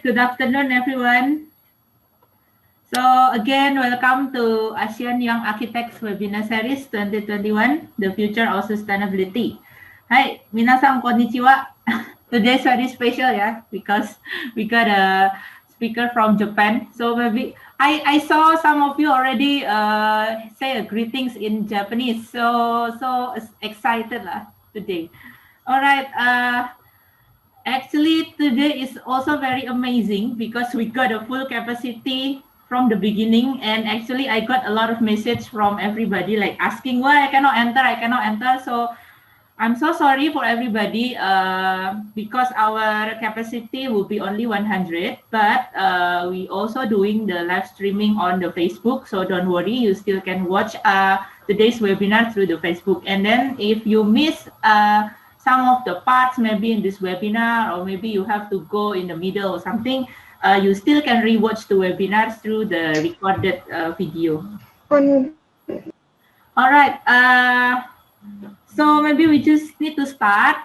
good afternoon, everyone. So again, welcome to ASEAN Young Architects Webinar Series 2021, The Future of Sustainability. Hi, minasan konnichiwa. Today's very special, yeah, because we got a speaker from Japan. So maybe I saw some of you already say greetings in Japanese. So excited lah today. All right. Actually, today is also very amazing because we got a full capacity from the beginning, and actually I got a lot of message from everybody like asking why I cannot enter. So I'm so sorry for everybody because our capacity will be only 100, but we also doing the live streaming on the Facebook, so don't worry, you still can watch today's webinar through the Facebook. And then if you miss some of the parts maybe in this webinar, or maybe you have to go in the middle or something, you still can rewatch the webinars through the recorded video. All right, so maybe we just need to start.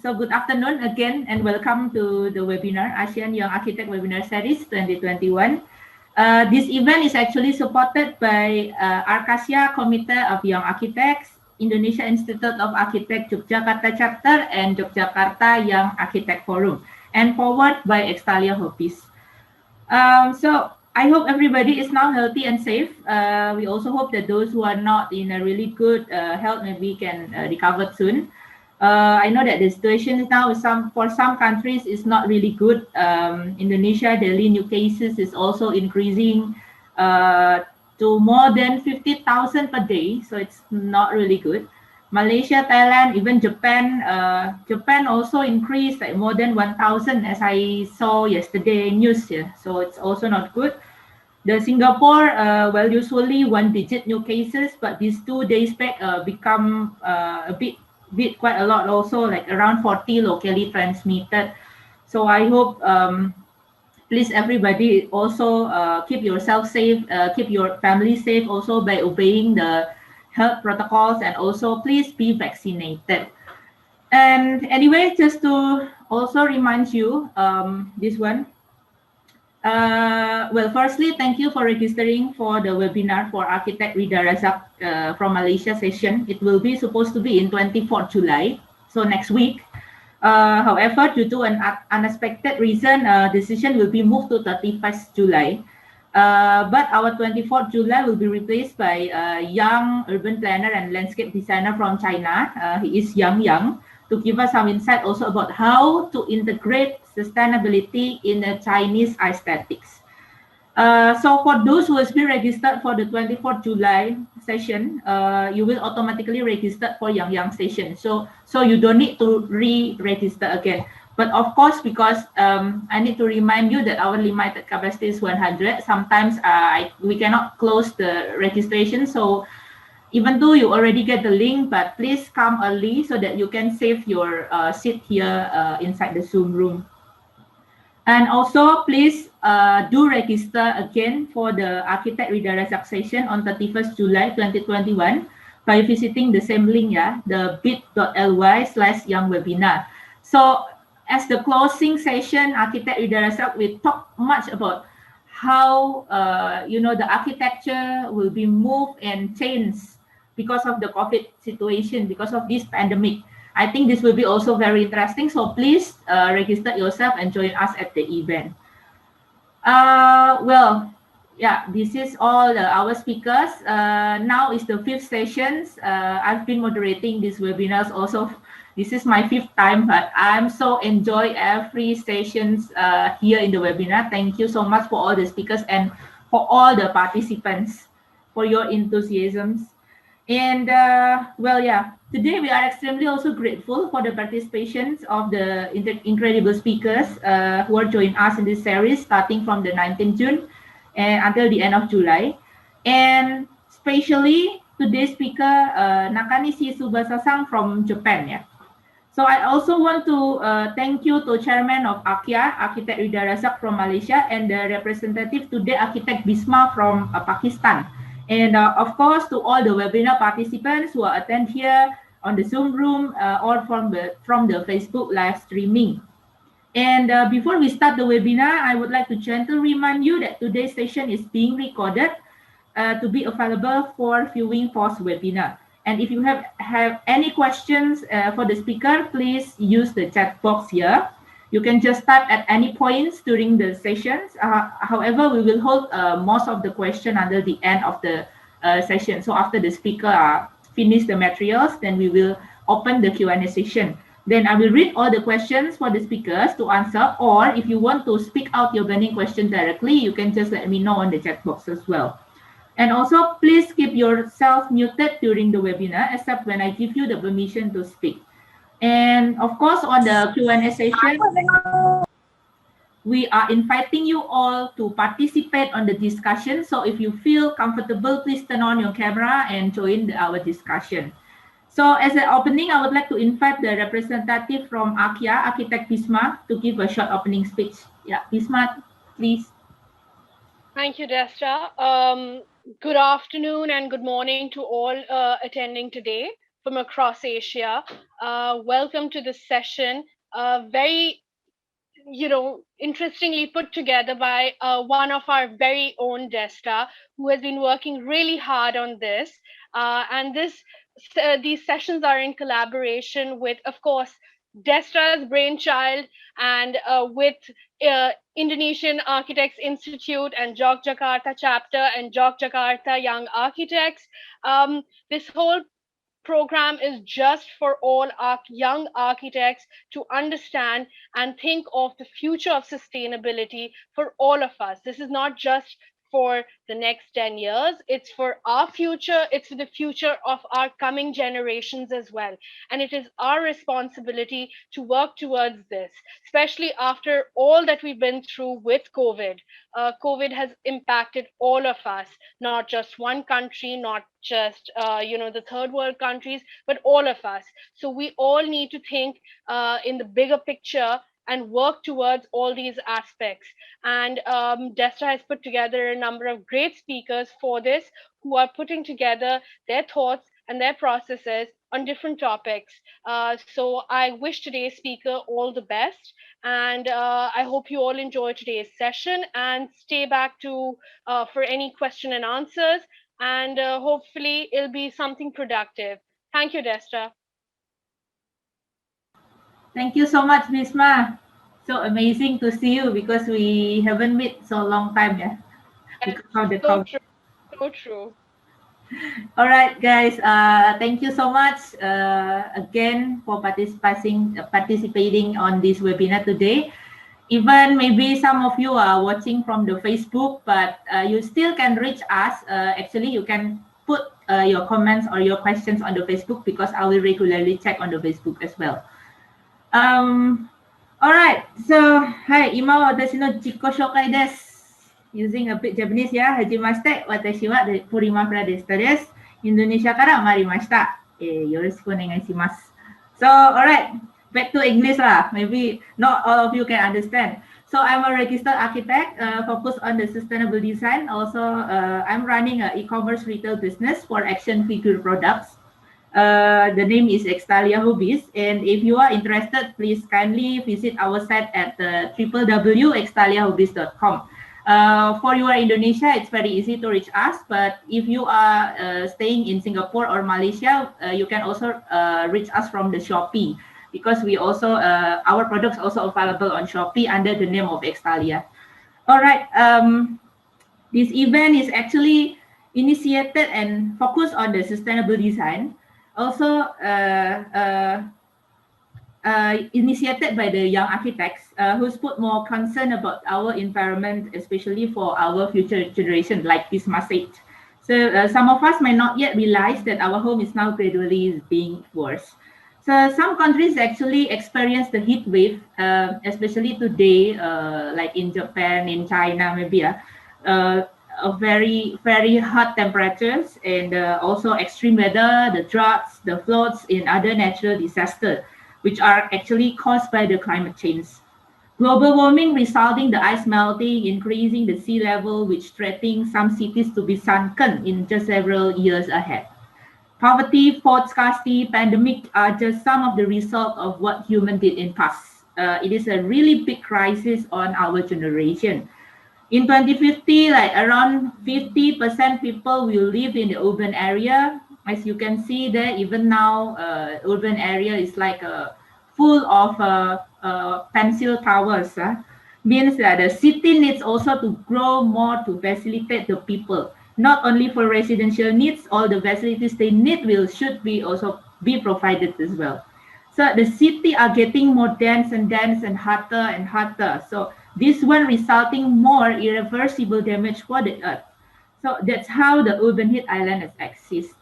So good afternoon again and welcome to the webinar, ASEAN Young Architect Webinar Series 2021. This event is actually supported by Arcasia Committee of Young Architects, Indonesia Institute of Architects Yogyakarta Chapter, and Yogyakarta Young Architect Forum, and forward by Extalia Hobbies. So I hope everybody is now healthy and safe. We also hope that those who are not in a really good health maybe can recover soon. I know that the situation now for some countries is not really good. Indonesia, daily new cases is also increasing to more than 50,000 per day, so it's not really good. Malaysia, Thailand, even Japan. Japan also increased like more than 1,000 as I saw yesterday news here. So it's also not good. The Singapore, well, usually one-digit new cases, but these 2 days back become a bit quite a lot also, like around 40 locally transmitted. So I hope please everybody also keep yourself safe, keep your family safe also by obeying the health protocols, and also please be vaccinated. And anyway, just to also remind you this one. Well, firstly, thank you for registering for the webinar for Architect Rida Razak from Malaysia session. It will be supposed to be in 24th July, so next week. However, due to an unexpected reason, decision will be moved to 31st July. But our 24th July will be replaced by a young urban planner and landscape designer from China. He is Yang, to give us some insight also about how to integrate sustainability in the Chinese aesthetics. So for those who has been registered for the 24th July session, you will automatically register for Yang session. So you don't need to re-register again. But of course, because I need to remind you that our limited capacity is 100, sometimes we cannot close the registration. So even though you already get the link, but please come early so that you can save your seat here inside the Zoom room. And also, please do register again for the Architect Rida Razak session on 31st July 2021 by visiting the same link, yeah, the bit.ly/youngwebinar. So as the closing session, Architect Rida Razak will talk much about how the architecture will be moved and changed because of the COVID situation, because of this pandemic. I think this will be also very interesting. So please register yourself and join us at the event. Well, yeah, this is all our speakers. Now is the 5th sessions. I've been moderating these webinars also. This is my 5th time, but I'm so enjoy every sessions here in the webinar. Thank you so much for all the speakers and for all the participants for your enthusiasms. And well, yeah, today we are extremely also grateful for the participations of the incredible speakers who are joining us in this series starting from the 19th June and until the end of July. And especially today's speaker, Nakanishi Tsubasa from Japan. Yeah. So I also want to thank you to Chairman of ACYA, Architect Rida Razak from Malaysia, and the representative today, Architect Bisma from Pakistan. And of course, to all the webinar participants who attend here on the Zoom room or from the Facebook live streaming. And before we start the webinar, I would like to gently remind you that today's session is being recorded to be available for viewing post-webinar. And if you have any questions for the speaker, please use the chat box here. You can just type at any points during the sessions. However, we will hold most of the question until the end of the session. So after the speaker finish the materials, then we will open the Q&A session. Then I will read all the questions for the speakers to answer, or if you want to speak out your burning question directly, you can just let me know on the chat box as well. And also, please keep yourself muted during the webinar, except when I give you the permission to speak. And of course, on the Q&A session, we are inviting you all to participate on the discussion. So if you feel comfortable, please turn on your camera and join our discussion. So as an opening, I would like to invite the representative from ACYA, Architect Bisma, to give a short opening speech. Yeah, Bisma, please. Thank you, Desta. Good afternoon and good morning to all attending today from across Asia. Welcome to this session. Very, interestingly put together by one of our very own Desta, who has been working really hard on this. And these sessions are in collaboration with, of course, Desta's brainchild and with Indonesian Architects Institute and Yogyakarta chapter and Yogyakarta Young Architects. This whole program is just for all our young architects to understand and think of the future of sustainability for all of us. This is not just for the next 10 years, it's for our future, it's for the future of our coming generations as well. And it is our responsibility to work towards this, especially after all that we've been through with COVID. COVID has impacted all of us, not just one country, not just the third world countries, but all of us. So we all need to think in the bigger picture and work towards all these aspects. And Desta has put together a number of great speakers for this, who are putting together their thoughts and their processes on different topics. So I wish today's speaker all the best, and I hope you all enjoy today's session and stay back to for any question and answers, and hopefully it'll be something productive. Thank you, Desta. Thank you so much, Bisma. So amazing to see you because we haven't met so long time, yeah. Because of the So true. So true. All right, guys. Thank you so much again for participating on this webinar today. Even maybe some of you are watching from the Facebook, but you still can reach us. Actually, you can put your comments or your questions on the Facebook, because I will regularly check on the Facebook as well. All right. So, hi, ima watashi no jikko shoukai desu. Using a bit Japanese, yeah. Hajimashite, watashi wa Primavera Desta desu. Indonesia kara marimashita. Yoroshiku onegaishimasu. So, all right. Back to English lah. Maybe not all of you can understand. So I'm a registered architect focused on the sustainable design. Also, I'm running an e-commerce retail business for action figure products. The name is Extalia Hobbies. And if you are interested, please kindly visit our site at www.extaliahobbies.com. For you are Indonesia, it's very easy to reach us. But if you are staying in Singapore or Malaysia, you can also reach us from the Shopee, because we also our products also available on Shopee under the name of Extalia. All right. This event is actually initiated and focused on the sustainable design. Also initiated by the young architects who's put more concern about our environment, especially for our future generation, like Bisma said. So some of us may not yet realize that our home is now gradually being worse. So some countries actually experience the heat wave, especially today, like in Japan, in China, maybe, very, very hot temperatures, and also extreme weather, the droughts, the floods, and other natural disasters, which are actually caused by the climate change. Global warming resulting the ice melting, increasing the sea level, which threatening some cities to be sunken in just several years ahead. Poverty, food scarcity, pandemic are just some of the results of what humans did in past. it is a really big crisis on our generation. In 2050, like around 50% people will live in the urban area. As you can see there, even now, urban area is like full of pencil towers. Means that the city needs also to grow more to facilitate the people. Not only for residential needs, all the facilities they need should be also be provided as well. So the city are getting more dense and hotter and hotter. So this one resulting more irreversible damage for the earth. So that's how the urban heat island exists.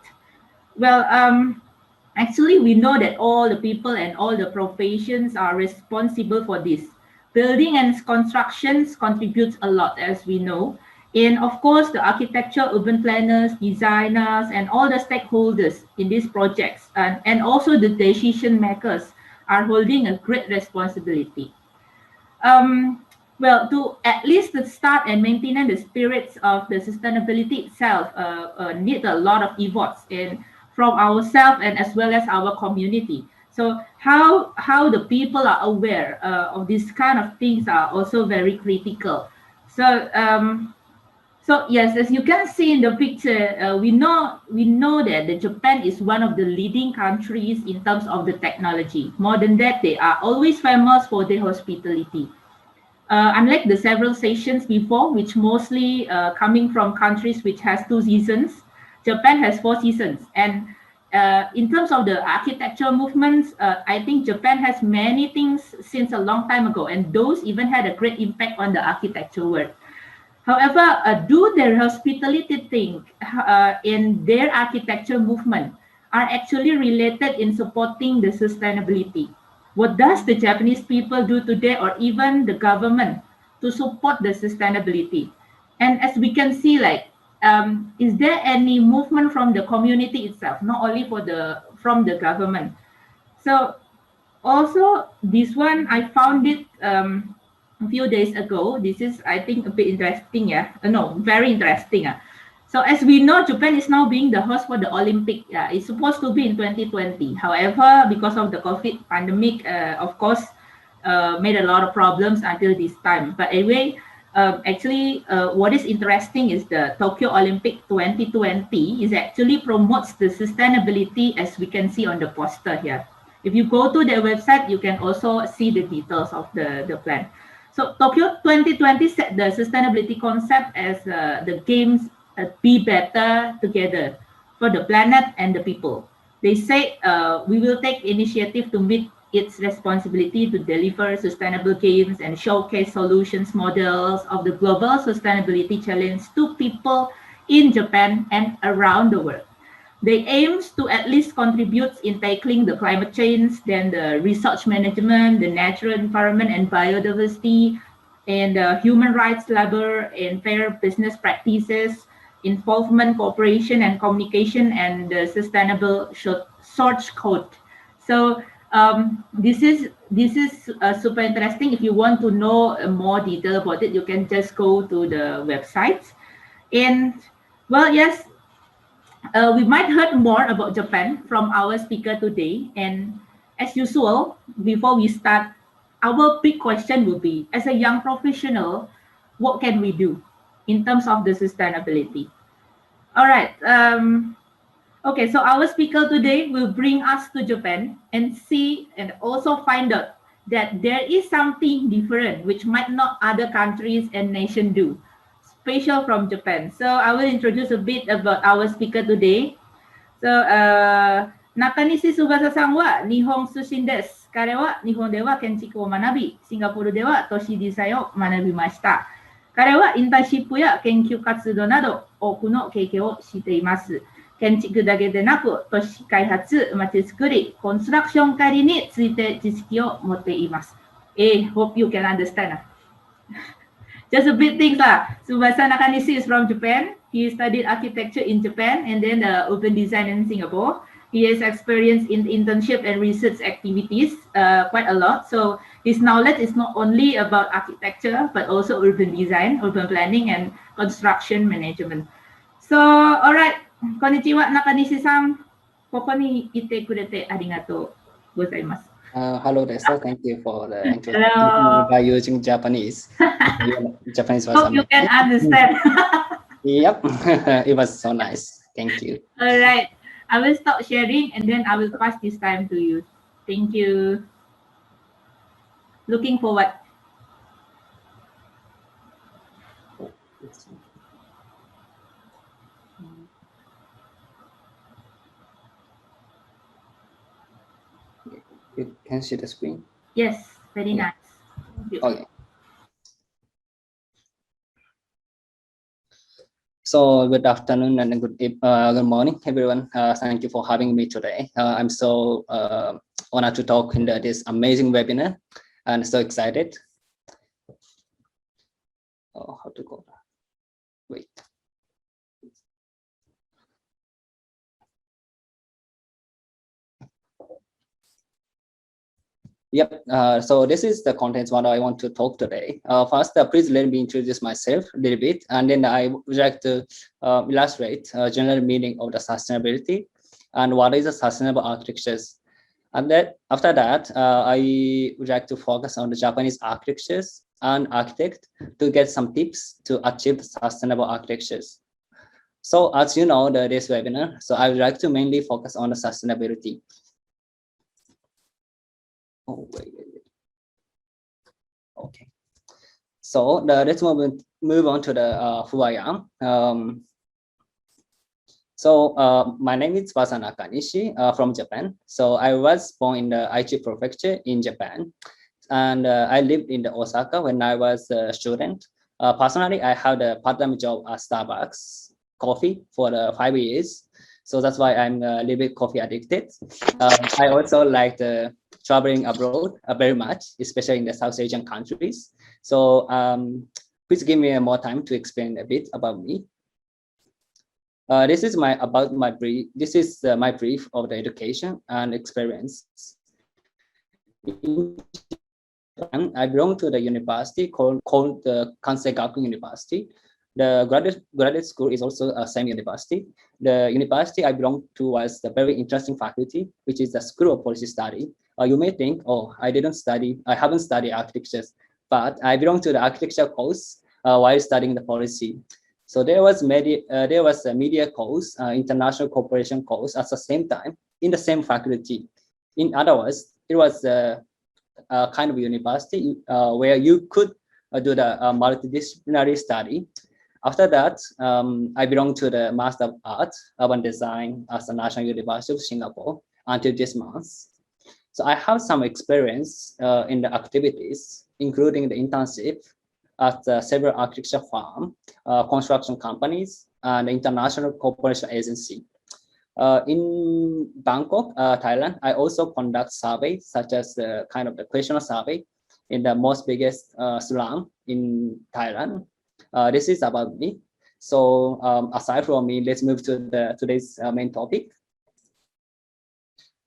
Well, actually, we know that all the people and all the professions are responsible for this. Building and constructions contributes a lot, as we know. And of course, the architecture, urban planners, designers, and all the stakeholders in these projects, and also the decision makers are holding a great responsibility. Well, to at least to start and maintain the spirits of the sustainability itself need a lot of efforts in from ourselves and as well as our community. So how the people are aware of these kind of things are also very critical. So so yes, as you can see in the picture, we know that the Japan is one of the leading countries in terms of the technology. More than that, they are always famous for their hospitality. Unlike the several sessions before, which mostly coming from countries which has 2 seasons, Japan has 4 seasons. And in terms of the architecture movements, I think Japan has many things since a long time ago, and those even had a great impact on the architecture world. However, do their hospitality thing in their architecture movement are actually related in supporting the sustainability. What does the Japanese people do today, or even the government, to support the sustainability? And as we can see, like, is there any movement from the community itself, not only from the government? So also this one, I found it a few days ago. This is, I think, a bit interesting. Yeah, no, very interesting. So as we know, Japan is now being the host for the Olympic. It's supposed to be in 2020. However, because of the COVID pandemic, of course, made a lot of problems until this time. But anyway, actually, what is interesting is the Tokyo Olympic 2020 is actually promotes the sustainability, as we can see on the poster here. If you go to their website, you can also see the details of the plan. So Tokyo 2020 set the sustainability concept as the games be better together for the planet and the people. They say we will take initiative to meet its responsibility to deliver sustainable games and showcase solutions models of the global sustainability challenge to people in Japan and around the world. They aims to at least contribute in tackling the climate change, then the research management, the natural environment and biodiversity, and human rights, labor, and fair business practices, involvement, cooperation, and communication, and the sustainable source code. So this is super interesting. If you want to know more detail about it, you can just go to the website. And well, yes, we might heard more about Japan from our speaker today. And as usual, before we start, our big question will be, as a young professional, what can we do in terms of the sustainability? All right. Okay, so our speaker today will bring us to Japan and see and also find out that there is something different which might not other countries and nations do, special from Japan. So I will introduce a bit about our speaker today. So Nakanishi Tsubasaさんは日本出身です。彼は日本では建築を学び、シンガポールでは都市デザインを学びました。彼はインターンシップや研究活動など多くの経験をしています。建築だけでなく、都市開発、まちづくり、コンストラクション管理について知識を持っています。Hope you can understand. Just a bit things lah. Tsubasa Nakanishi is from Japan. He studied architecture in Japan and then urban design in Singapore. He has experience in internship and research activities quite a lot. So his knowledge is not only about architecture, but also urban design, urban planning, and construction management. So, all right. こんにちは、中西さん。ここにいてくれてありがとうございます。Hello, Desta. Thank you for the introduction Hello. by using Japanese. Japanese was Hope you can amazing. understand. Yep, it was so nice. Thank you. All right. I will stop sharing and then I will pass this time to you. Thank you. Looking forward. You can see the screen. Yes, very Yeah. nice. Thank you. Okay. So good afternoon and good morning, everyone. Thank you for having me today. I'm so honored to talk in this amazing webinar and so excited. Oh, how to go? Wait. Yep. So this is the contents what I want to talk today. First, please let me introduce myself a little bit, and then I would like to illustrate general meaning of the sustainability and what is the sustainable architectures. And then after that, I would like to focus on the Japanese architectures and architect to get some tips to achieve sustainable architectures. So as you know, this webinar, so I would like to mainly focus on the sustainability. Oh, wait. Okay. So let's move on to the who I am. My name is Tsubasa Nakanishi from Japan. So I was born in the Aichi prefecture in Japan, and I lived in the Osaka when I was a student. Personally, I had a part-time job at Starbucks coffee for 5 years. So that's why I'm a little bit coffee addicted. I also like traveling abroad very much, especially in the South Asian countries. So please give me more time to explain a bit about me. This is my brief. This is my brief of the education and experience. I belong to the university called the Kansei Gakuin University. The graduate school is also a same university. The university I belong to was the very interesting faculty, which is the School of Policy Study. You may think, oh, I haven't studied architecture, but I belong to the architecture course while studying the policy. So there was a media course, international cooperation course at the same time in the same faculty. In other words, it was kind of university where you could do the multidisciplinary study. After that, I belong to the Master of Arts, Urban Design at the National University of Singapore until this month. So I have some experience in the activities, including the internship at several architecture firms, construction companies, and international cooperation agency. In Bangkok, Thailand, I also conduct surveys such as the kind of the questionnaire survey in the most biggest slum in Thailand. This is about me. So aside from me, let's move to today's main topic.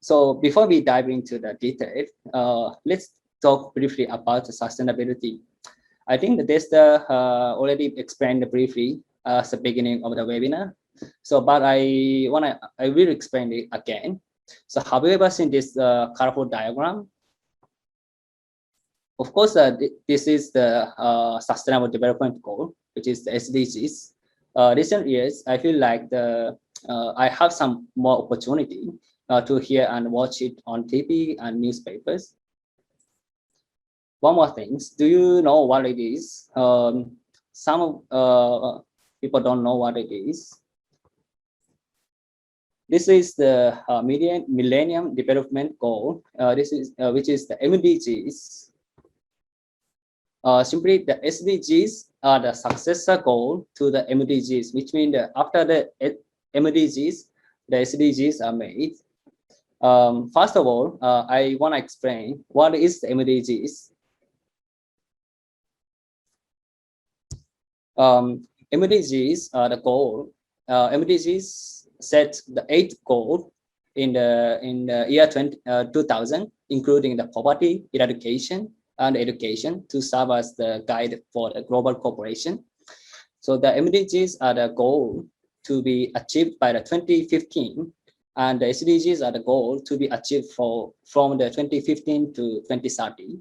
So before we dive into the detail, let's talk briefly about the sustainability. I think that Desta already explained briefly at the beginning of the webinar. So, but I will explain it again. So have you ever seen this colorful diagram? Of course, this is the Sustainable Development Goal, which is the SDGs. Recent years, I feel like I have some more opportunity to hear and watch it on TV and newspapers. One more thing, do you know what it is? Some people don't know what it is. This is the Millennium Development Goal. Which is the MDGs. Simply, the SDGs are the successor goal to the MDGs, which means that after the MDGs, the SDGs are made. First of all, I want to explain what is the MDGs. MDGs are the goal. MDGs set the 8th goal in the year 2000, including the poverty eradication and education to serve as the guide for the global cooperation. So the MDGs are the goal to be achieved by the 2015 And the SDGs are the goal to be achieved from the 2015 to 2030.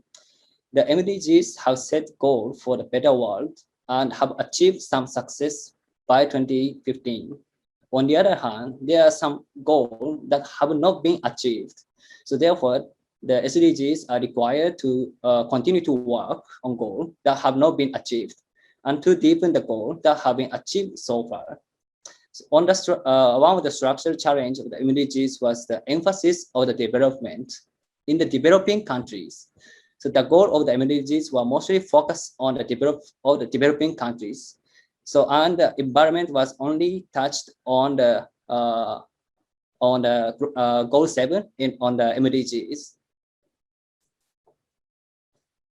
The MDGs have set goal for the better world and have achieved some success by 2015. On the other hand, there are some goals that have not been achieved. So therefore, the SDGs are required to continue to work on goals that have not been achieved and to deepen the goals that have been achieved so far. So one of the structural challenge of the MDGs was the emphasis of the development in the developing countries. So the goal of the MDGs were mostly focused on the developing countries. So and the environment was only touched on the goal 7 on the MDGs.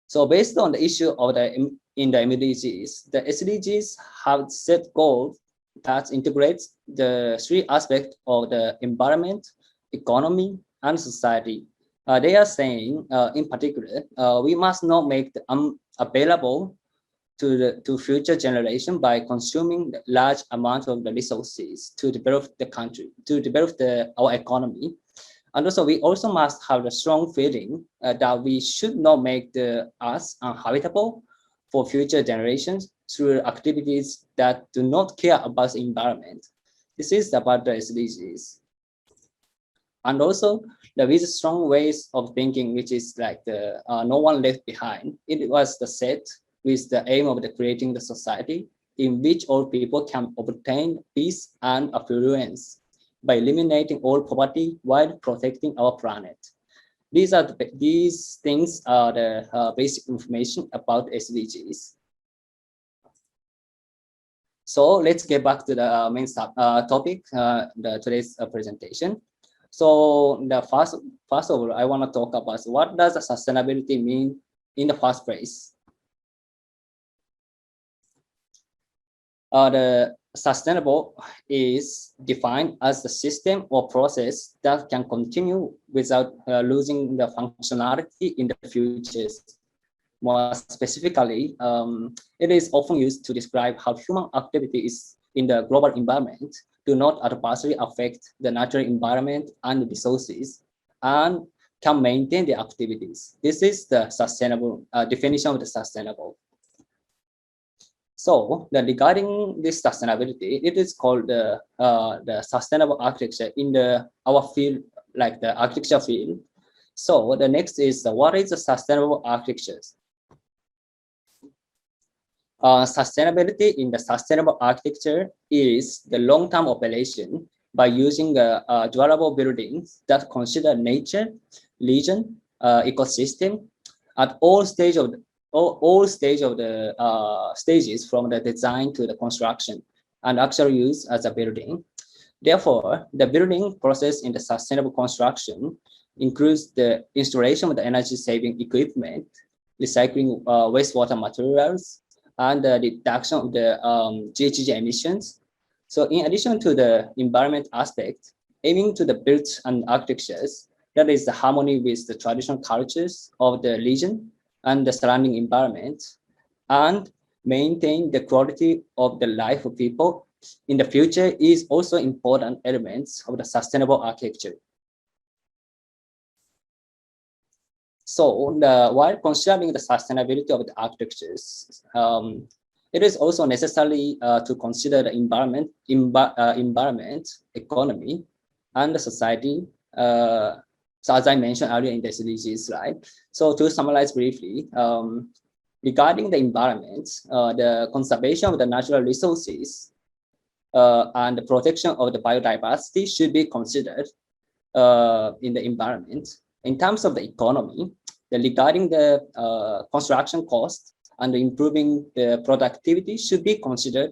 So based on the issue of in the MDGs, the SDGs have set goals that integrates the 3 aspects of the environment, economy, and society. They are saying, in particular, we must not make them available to future generation by consuming the large amount of the resources to develop the country, to develop our economy. And also, we also must have a strong feeling that we should not make us uninhabitable for future generations through activities that do not care about the environment. This is about the SDGs. And also, there is strong ways of thinking, which is like the no one left behind. It was the set with the aim of creating the society in which all people can obtain peace and affluence by eliminating all poverty while protecting our planet. These things are the basic information about SDGs. So let's get back to the main topic, today's presentation. So the first of all, I want to talk about what does sustainability mean in the first place. The sustainable is defined as the system or process that can continue without losing the functionality in the future. More specifically, it is often used to describe how human activities in the global environment do not adversely affect the natural environment and resources and can maintain the activities. This is the sustainable definition of the sustainable. So regarding this sustainability, it is called the sustainable architecture in our field, like the architecture field. So the next is what is the sustainable architectures? Sustainability in the sustainable architecture is the long-term operation by using durable buildings that consider nature, region, ecosystem at all stages of the stages from the design to the construction and actual use as a building. Therefore, the building process in the sustainable construction includes the installation of the energy-saving equipment, recycling wastewater materials, and the reduction of the GHG emissions. So in addition to the environment aspect, aiming to the built and architectures that is the harmony with the traditional cultures of the region and the surrounding environment, and maintain the quality of the life of people in the future is also important elements of the sustainable architecture. So while considering the sustainability of the architectures, it is also necessary to consider the environment, economy, and the society. So as I mentioned earlier in the SDGs slide. So to summarize briefly, regarding the environment, the conservation of the natural resources and the protection of the biodiversity should be considered in the environment. In terms of the economy, regarding the construction cost and improving the productivity should be considered.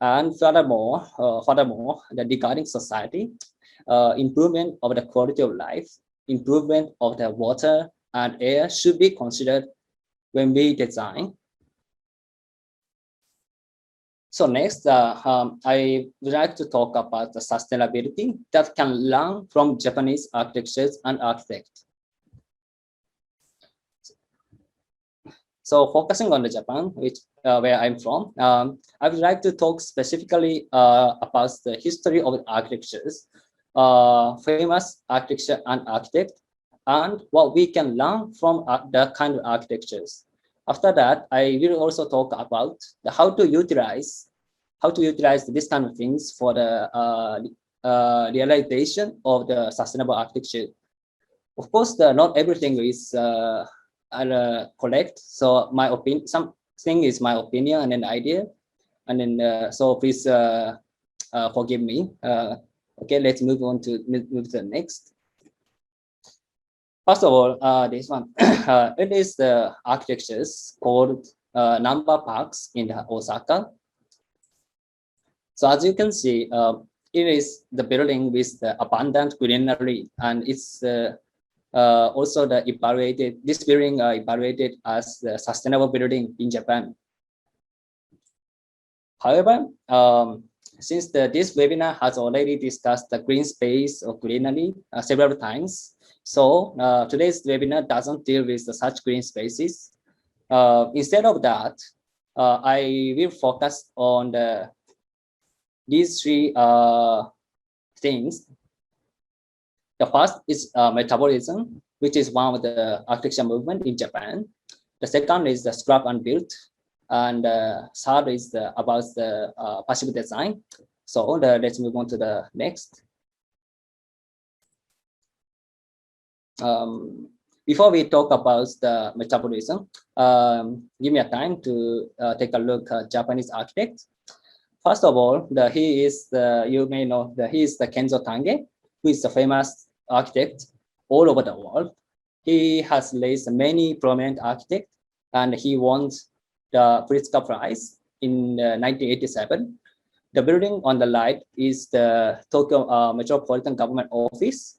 And furthermore, regarding society, improvement of the quality of life, improvement of the water and air should be considered when we design. So next, I would like to talk about the sustainability that can learn from Japanese architectures and architects. So focusing on the Japan, which where I'm from, I would like to talk specifically about the history of the architectures famous architecture and architect, and what we can learn from the kind of architectures. After that, I will also talk about how to utilize this kind of things for the realization of the sustainable architecture. Of course, not everything is correct. So my opinion, something is my opinion and an idea, and then so please forgive me. Okay, let's move on to the next. First of all, this one, it is the architectures called number parks in Osaka. So as you can see, it is the building with the abundant greenery, and it's also this building evaluated as the sustainable building in Japan. However, since this webinar has already discussed the green space or greenery several times, so today's webinar doesn't deal with such green spaces. Instead of that, I will focus on these three things. The first is metabolism, which is one of the architecture movement in Japan. The second is the scrap and build, and third is about the passive design. So let's move on to the next. Before we talk about the metabolism, give me a time to take a look at Japanese architects. First of all, he is you may know he is the Kenzo Tange, who is a famous architect all over the world. He has raised many prominent architects, and he won the Pritzker Prize in 1987. The building on the right is the Tokyo Metropolitan Government Office.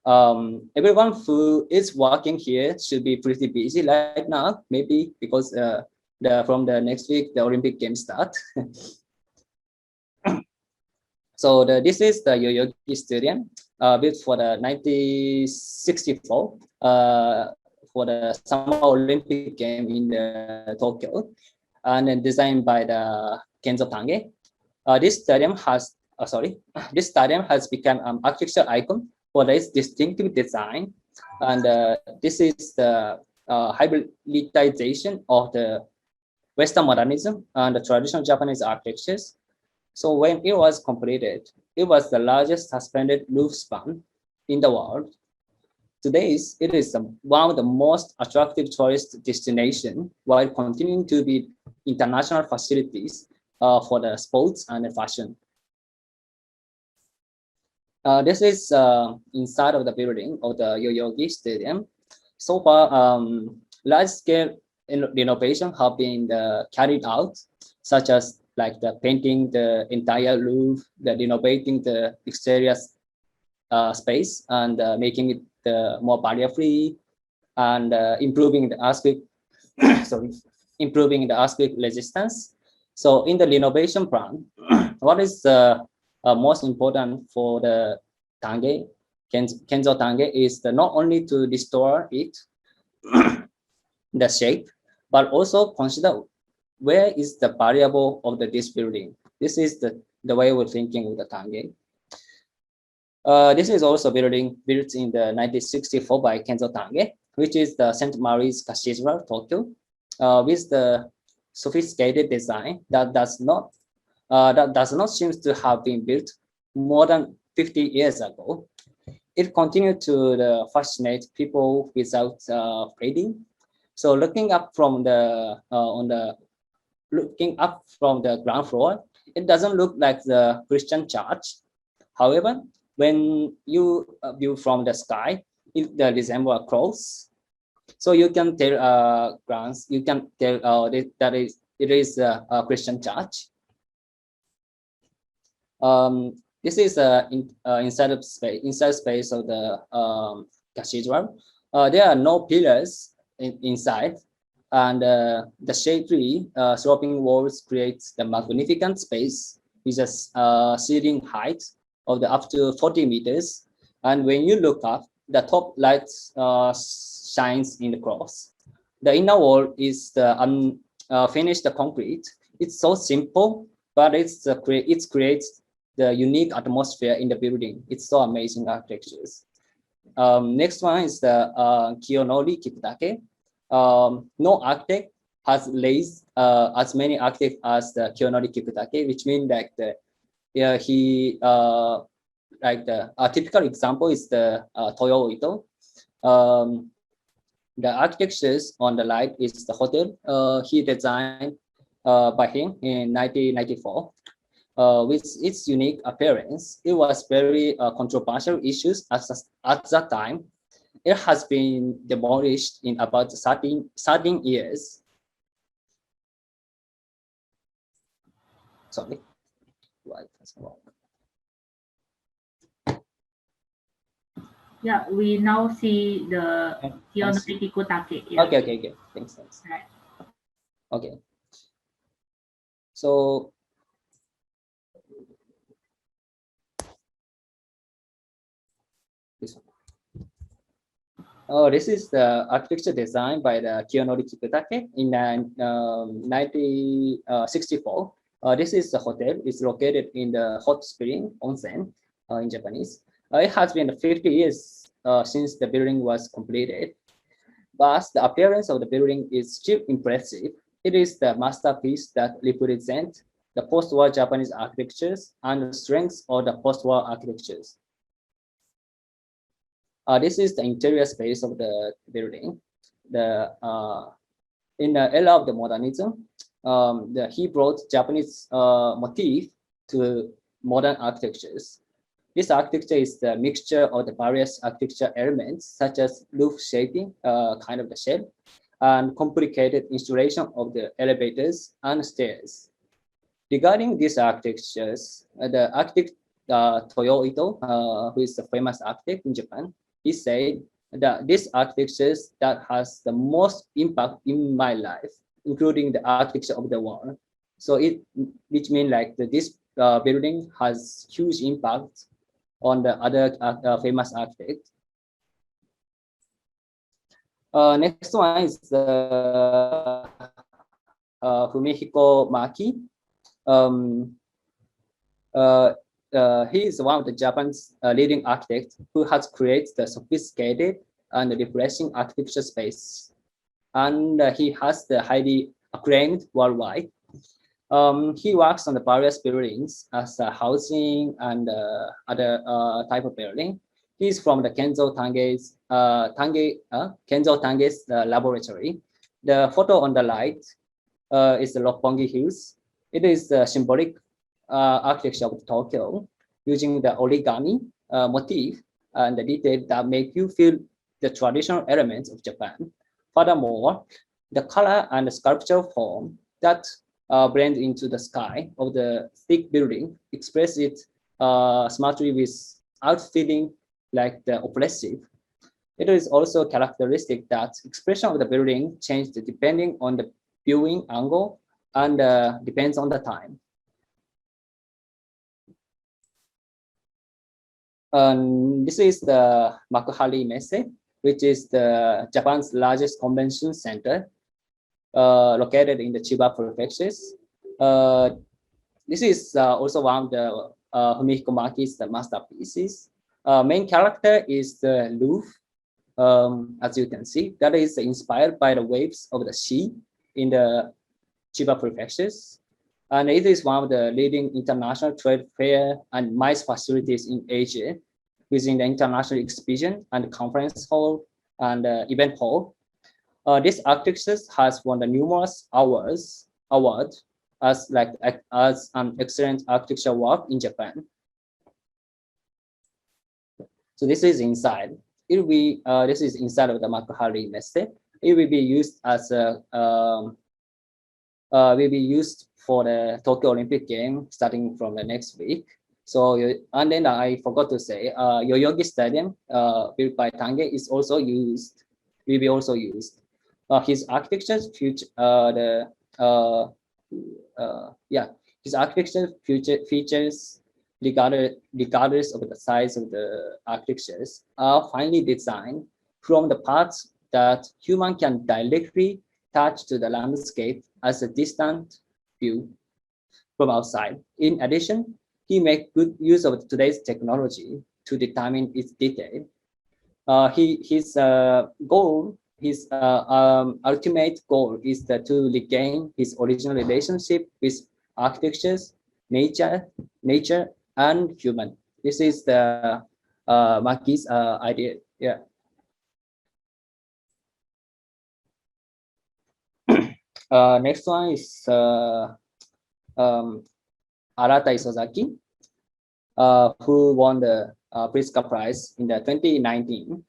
Everyone who is working here should be pretty busy right now, maybe because from the next week the Olympic Games start. So this is the Yoyogi Stadium, built for the 1964 for the Summer Olympic Game in Tokyo, and then designed by the Kenzo Tange. This stadium has become an architectural icon for its distinctive design, and this is the hybridization of the Western modernism and the traditional Japanese architectures. So when it was completed, it was the largest suspended roof span in the world. Today, it is one of the most attractive tourist destinations, while continuing to be international facilities for the sports and the fashion. This is inside of the building of the Yoyogi Stadium. So far, large-scale renovation have been carried out, such as like the painting the entire roof, the renovating the exterior space, and making it more barrier-free, and improving the earthquake improving the earthquake resistance. So in the renovation plan, what is most important for the Tange, Kenzo Tange, is not only to restore it, the shape, but also consider where is the variable of this building. This is the way we're thinking with the Tange. This is also building built in the 1964 by Kenzo Tange, which is the St. Mary's Cathedral, Tokyo, with the sophisticated design that does not seem to have been built more than 50 years ago. It continued to fascinate people without fading. So looking up from the ground floor, it doesn't look like the Christian church. However, when you view from the sky, it resembles a cross. So you can tell that it is a Christian church. This is inside space of the cathedral. There are no pillars inside, and the shady sloping walls creates the magnificent space with a ceiling height of up to 40 meters. And when you look up, the top light shines in the cross. The inner wall is the unfinished concrete. It's so simple, but it creates the unique atmosphere in the building. It's so amazing architectures. Next one is the Kiyonori Kiputake. No architect has laid as many architects as the Kiyonori Kiputake, which means that a typical example is the Toyo Ito. The architectures on the right is the hotel he designed by him in 1994. With its unique appearance, it was very controversial issues at that time. It has been demolished in about 13 years. Sorry. Right. Yeah, we now see the Kiyonori Kiputake. Yeah. Okay. Thanks. Right. Okay. So this one. This is the architecture designed by the Kiyonori Kiputake in 1964. This is the hotel. It's located in the hot spring onsen in Japanese. It has been 50 years since the building was completed, but the appearance of the building is still impressive. It is the masterpiece that represents the post-war Japanese architectures and the strengths of the post-war architectures. This is the interior space of the building. In the era of the modernism, he brought Japanese motif to modern architectures. This architecture is the mixture of the various architecture elements, such as roof shaping, kind of the shape, and complicated installation of the elevators and stairs. Regarding these architectures, the architect Toyo Ito, who is the famous architect in Japan, he said that these architectures that has the most impact in my life, including the architecture of the world. So which means like this building has huge impact on the other famous architect. Next one is the Fumihiko Maki. He is one of the Japan's leading architects who has created the sophisticated and refreshing architecture space, and he has the highly acclaimed worldwide. He works on the various buildings as housing and other type of building. He's from the Kenzo Tange's laboratory. The photo on the right is the Roppongi Hills. It is the symbolic architecture of Tokyo, using the origami motif and the detail that make you feel the traditional elements of Japan. Furthermore, the color and the sculptural form that blend into the sky of the thick building express it smartly without feeling like the oppressive. It is also characteristic that expression of the building changes depending on the viewing angle and depends on the time. This is the Makuhari Messe, which is the Japan's largest convention center, located in the Chiba prefectures. This is also one of the Fumihiko Maki's masterpieces. Main character is the roof, as you can see. That is inspired by the waves of the sea in the Chiba prefectures. And it is one of the leading international trade fair and MICE facilities in Asia, within the International Exhibition and Conference Hall and Event Hall. This architecture has won the numerous awards as an excellent architecture work in Japan. So this is inside. It will be this is inside of the Makuhari Messe. It will be used as a will be used for the Tokyo Olympic game starting from the next week. So and then I forgot to say, Yoyogi Stadium built by Tange is also used. Will be also used. His architecture his architecture features regardless of the size of the architectures are finely designed from the parts that human can directly touch to the landscape as a distant view from outside. In addition, he make good use of today's technology to determine its detail. His ultimate goal is to regain his original relationship with architectures, nature, and human. This is the Maki's idea. Yeah. Next one is Arata Isozaki, who won the Pritzker Prize in the 2019.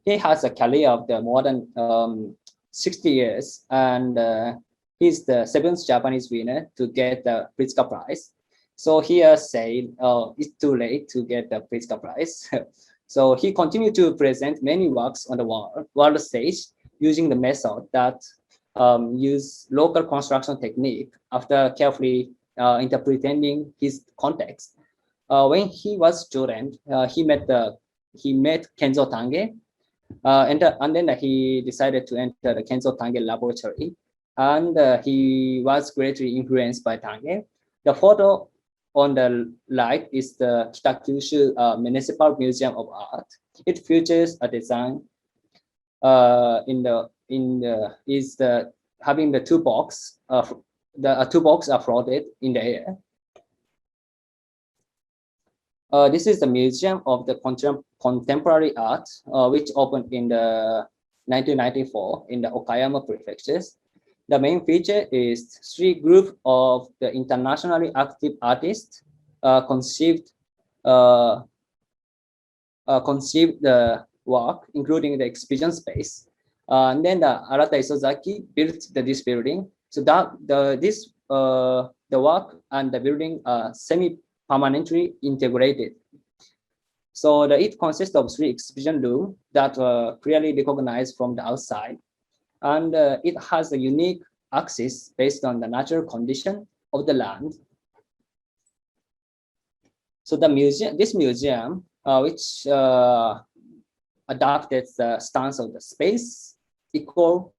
He has a career of the more than 60 years, and he's the 7th Japanese winner to get the Pritzker Prize. So he said, it's too late to get the Pritzker Prize. So he continued to present many works on the world stage using the method that use local construction technique after carefully interpreting his context. When he was student, he met Kenzo Tange, and then he decided to enter the Kenzo Tange laboratory, and he was greatly influenced by Tange. The photo on the right is the Kitakyushu Municipal Museum of Art. It features a design having the two boxes are floated in the air. This is the Museum of the Contemporary Art, which opened in the 1994 in the Okayama Prefecture. The main feature is 3 groups of the internationally active artists conceived the work, including the exhibition space. And then the Arata Isozaki built this building. So that the work and the building are semi-permanently integrated. So it consists of 3 exhibition rooms that are clearly recognized from the outside. And it has a unique axis based on the natural condition of the land. So this museum, which adopted the stance of the space equal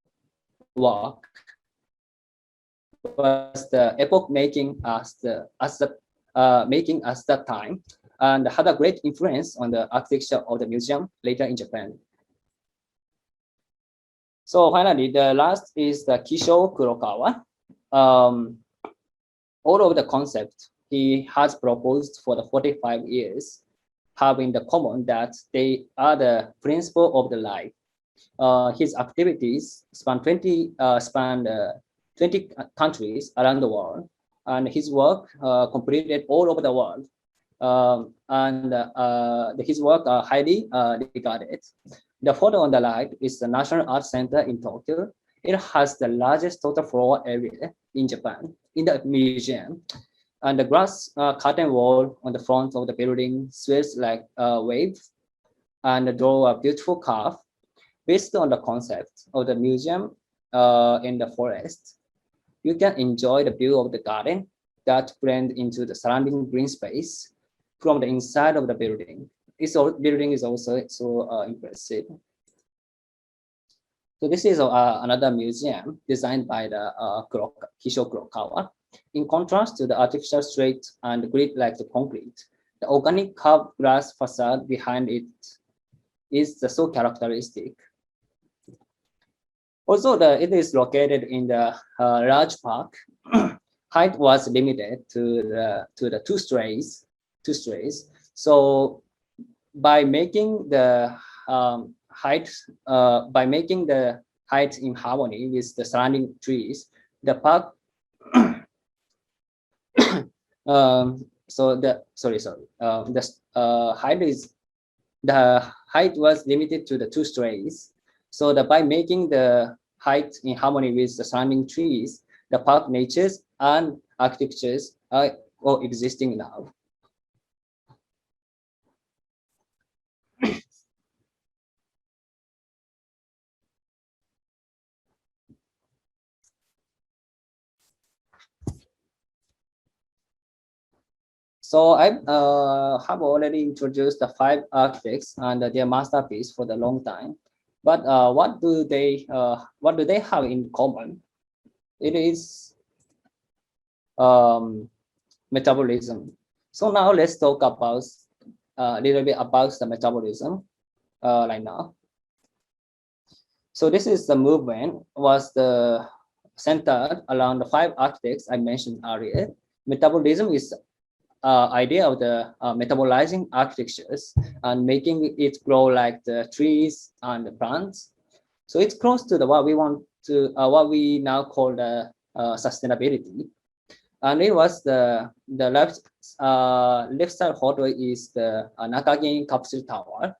work, was the epoch making as that time, and had a great influence on the architecture of the museum later in Japan. So finally, the last is the Kisho Kurokawa. All of the concepts he has proposed for the 45 years have in the common that they are the principle of the life. His activities span 20 countries around the world, and his work completed all over the world. His work are highly regarded. The photo on the right is the National Art Center in Tokyo. It has the largest total floor area in Japan in the museum. And the glass curtain wall on the front of the building sways like a wave and draw a beautiful curve based on the concept of the museum in the forest. You can enjoy the view of the garden that blend into the surrounding green space from the inside of the building. This building is also so impressive. So this is another museum designed by the Kisho Kurokawa. In contrast to the artificial straight and grid-like concrete, the organic curved glass facade behind it is so characteristic. Also, it is located in the large park. Height was limited to the two strays. So by making the height in harmony with the surrounding trees, the park the height was limited to the two strays. So by making the height in harmony with the surrounding trees, the park natures and architectures are all existing now. So I have already introduced the 5 architects and their masterpiece for the long time. But what do they have in common? It is metabolism. So now let's talk about a little bit about the metabolism right now. So this is the movement was the centered around the 5 architects I mentioned earlier. Metabolism is idea of the metabolizing architectures and making it grow like the trees and the plants. So it's close to the what we want to what we now call the sustainability. And it was the left side photo is the Nakagin capsule tower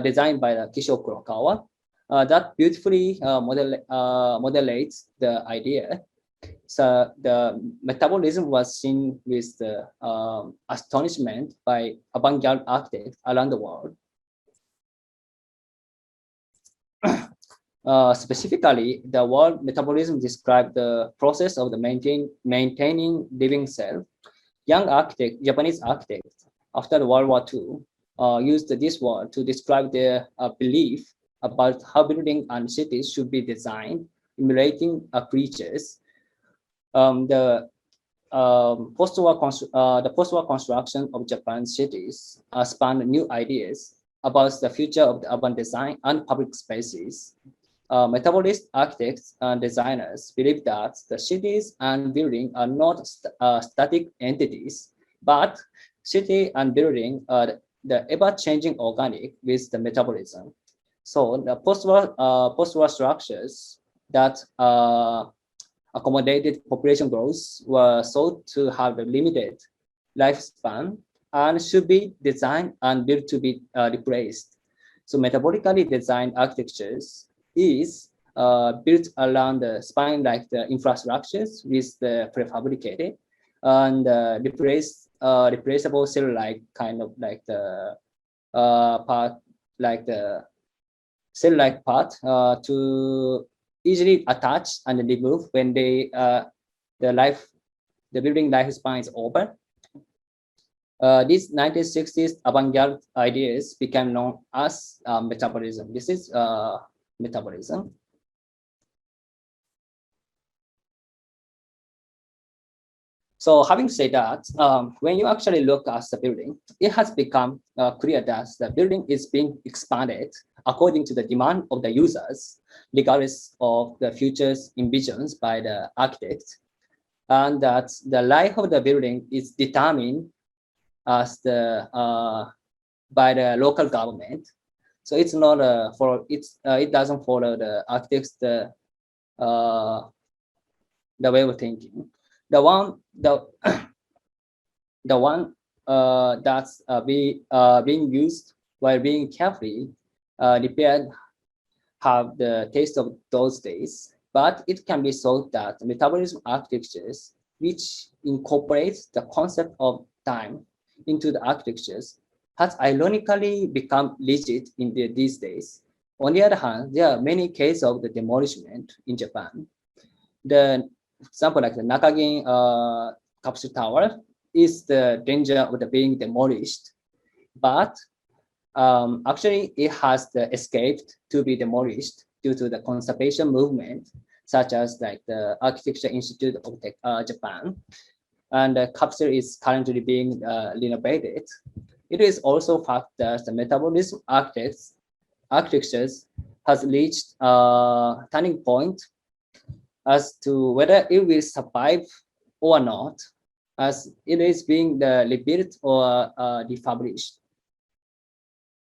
designed by the Kishore Kurokawa. That beautifully modelates the idea. So the metabolism was seen with the astonishment by avant-garde architects around the world. Specifically, the word metabolism described the process of the maintaining living cell. Young Japanese architects after World War II used this word to describe their belief about how buildings and cities should be designed, emulating creatures. The post-war construction of Japan's cities spawned new ideas about the future of the urban design and public spaces. Metabolist architects and designers believe that the cities and buildings are not static entities, but city and building are the ever-changing organic with the metabolism. So the post-war structures that accommodated population growth were thought to have a limited lifespan and should be designed and built to be replaced. So metabolically designed architectures is built around the spine like the infrastructures with the prefabricated and replaceable cell-like kind of like the part, like the cell-like part to easily attach and remove when the building lifespan is over. These 1960s avant-garde ideas became known as metabolism. This is metabolism. So having said that, when you actually look at the building, it has become clear that the building is being expanded according to the demand of the users, regardless of the futures envisioned by the architect, and that the life of the building is determined as the by the local government. So it's not it doesn't follow the architect's the way of thinking. The one that's being used while being carefully repaired have the taste of those days, but it can be thought that metabolism architectures, which incorporates the concept of time into the architectures, has ironically become rigid in these days. On the other hand, there are many cases of the demolishment in Japan. The example like the Nakagin capsule tower is the danger of the being demolished, but actually it has escaped to be demolished due to the conservation movement, such as like the Architecture Institute of Japan, and the capsule is currently being renovated. It is also a fact that the metabolism architectures has reached a turning point as to whether it will survive or not, as it is being rebuilt or refurbished.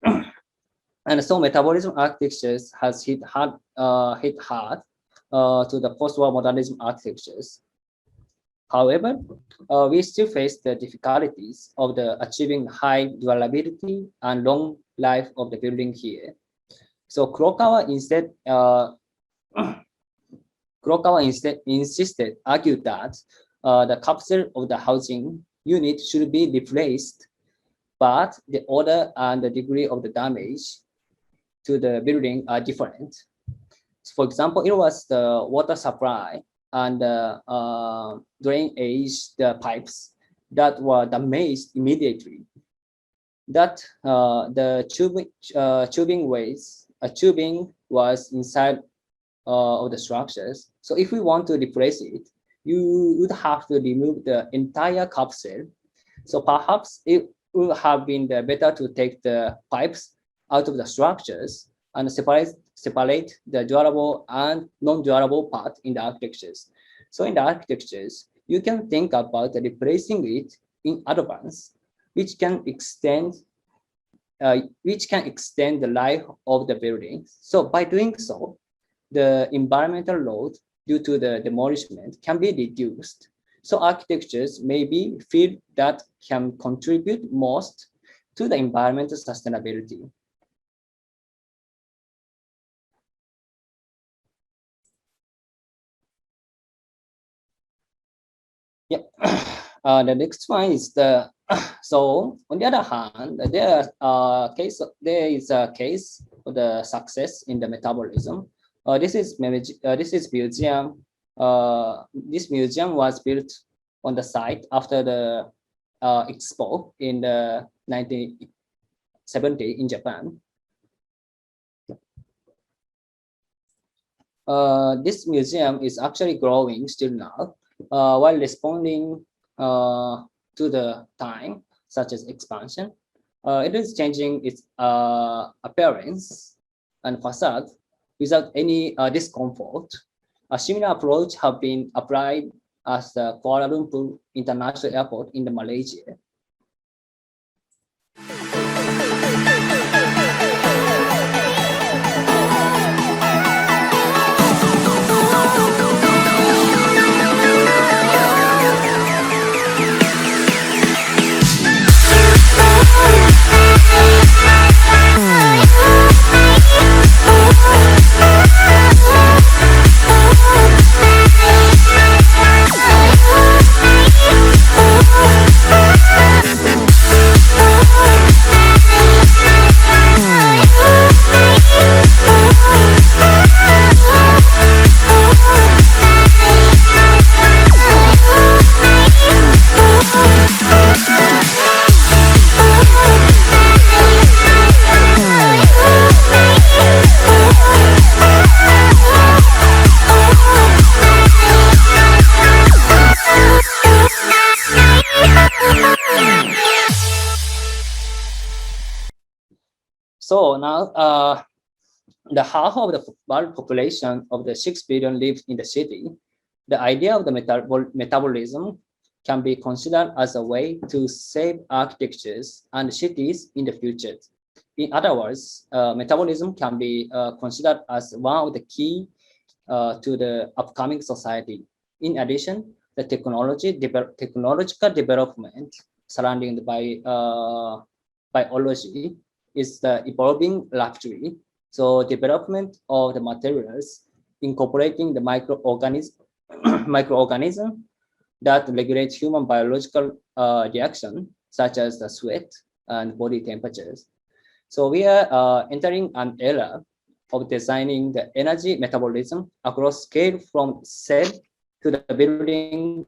And so metabolism architectures has hit hard to the post-war modernism architectures. However, we still face the difficulties of the achieving high durability and long life of the building here. So Kurokawa instead argued that the capsule of the housing unit should be replaced, but the order and the degree of the damage to the building are different. So for example, it was the water supply and drainage pipes that were damaged immediately. That the tubing was inside of the structures. So if we want to replace it, you would have to remove the entire capsule So perhaps it would have been better to take the pipes out of the structures and separate the durable and non-durable part in the architectures. So in the architectures, you can think about replacing it in advance, which can extend the life of the building. So by doing so, the environmental load due to the demolishment can be reduced. So architectures may be field that can contribute most to the environmental sustainability. Yeah. The next one is the so on the other hand, there is a case for the success in the metabolism. This is museum. This museum was built on the site after the expo in the 1970 in Japan. This museum is actually growing still now, while responding to the time, such as expansion. It is changing its appearance and facade without any discomfort. A similar approach have been applied as the Kuala Lumpur International Airport in the Malaysia. So now, the half of the world population of the 6 billion lives in the city. The idea of the metabolism can be considered as a way to save architectures and cities in the future. In other words, metabolism can be considered as one of the key to the upcoming society. In addition, the technological development surrounding the biology is the evolving rapidly. So development of the materials incorporating the microorganism that regulate human biological reaction, such as the sweat and body temperatures. So we are entering an era of designing the energy metabolism across scale from cell to the building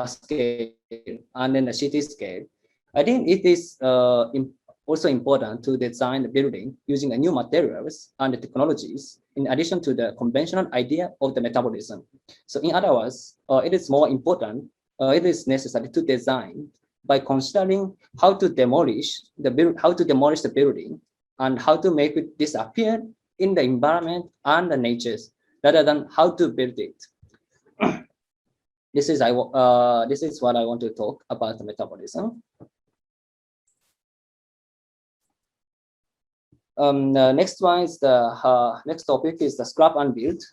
scale and then the city scale. I think it is also important to design the building using the new materials and the technologies in addition to the conventional idea of the metabolism. So in other words, it is more important, it is necessary to design by considering how to demolish the building and how to make it disappear in the environment and the natures rather than how to build it. This is what I want to talk about the metabolism. The next one is the next topic is the scrap and build.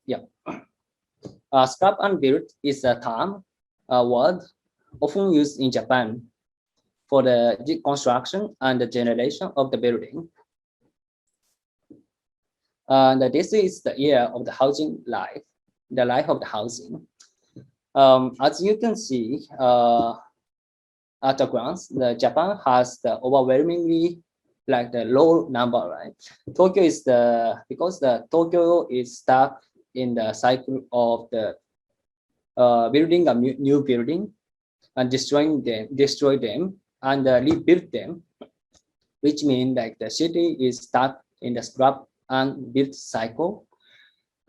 Yeah, scrap and build is a term, a word often used in Japan for the deconstruction and the generation of the building. And this is the year of the housing life, the life of the housing. As you can see, at a glance, Japan has the overwhelmingly like the low number, right? Tokyo is because Tokyo is stuck in the cycle of the building a new building and destroy them and rebuild them, which means like the city is stuck in the scrap and build cycle.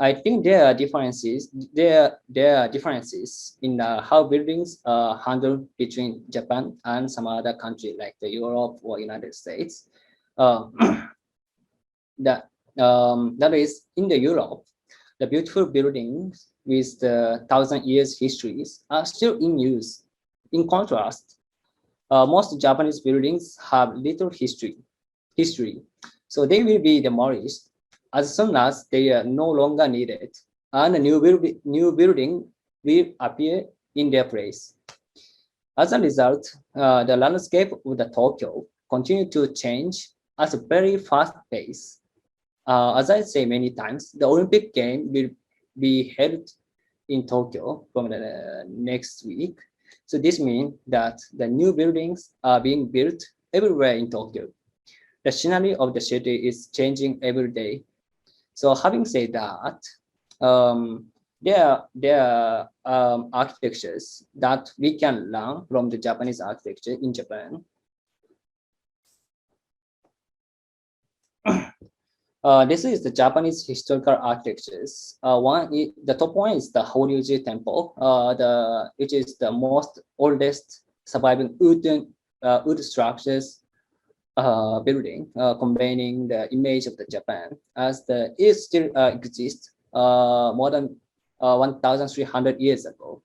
I think there are differences. There are differences in how buildings are handled between Japan and some other country like the Europe or United States. Uh, that is in the Europe, the beautiful buildings with the 1,000 years histories are still in use. In contrast, most Japanese buildings have little history, so they will be demolished as soon as they are no longer needed, and a new building will appear in their place. As a result, the landscape of the Tokyo continue to change at a very fast pace. As I say many times, the Olympic game will be held in Tokyo from the next week. So this means that the new buildings are being built everywhere in Tokyo. The scenery of the city is changing every day. So having said that, there are architectures that we can learn from the Japanese architecture in Japan. This is the Japanese historical architectures. The top one is the Horyuji Temple, which is the most oldest surviving wood structures building, combining the image of the Japan as it still exists more than 1,300 years ago.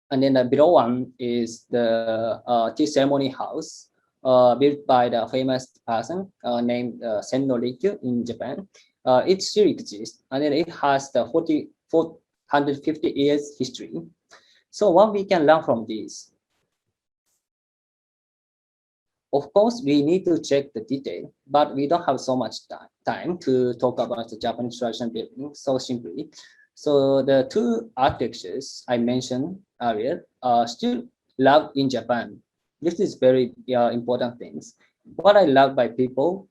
And then the below one is the tea ceremony house, built by the famous person named Senno Rikyu in Japan. It still exists, and then it has the 450 years history. So what we can learn from this? Of course, we need to check the detail, but we don't have so much time to talk about the Japanese traditional building so simply. So the two architectures I mentioned earlier are still loved in Japan. This is very important things. What I love by people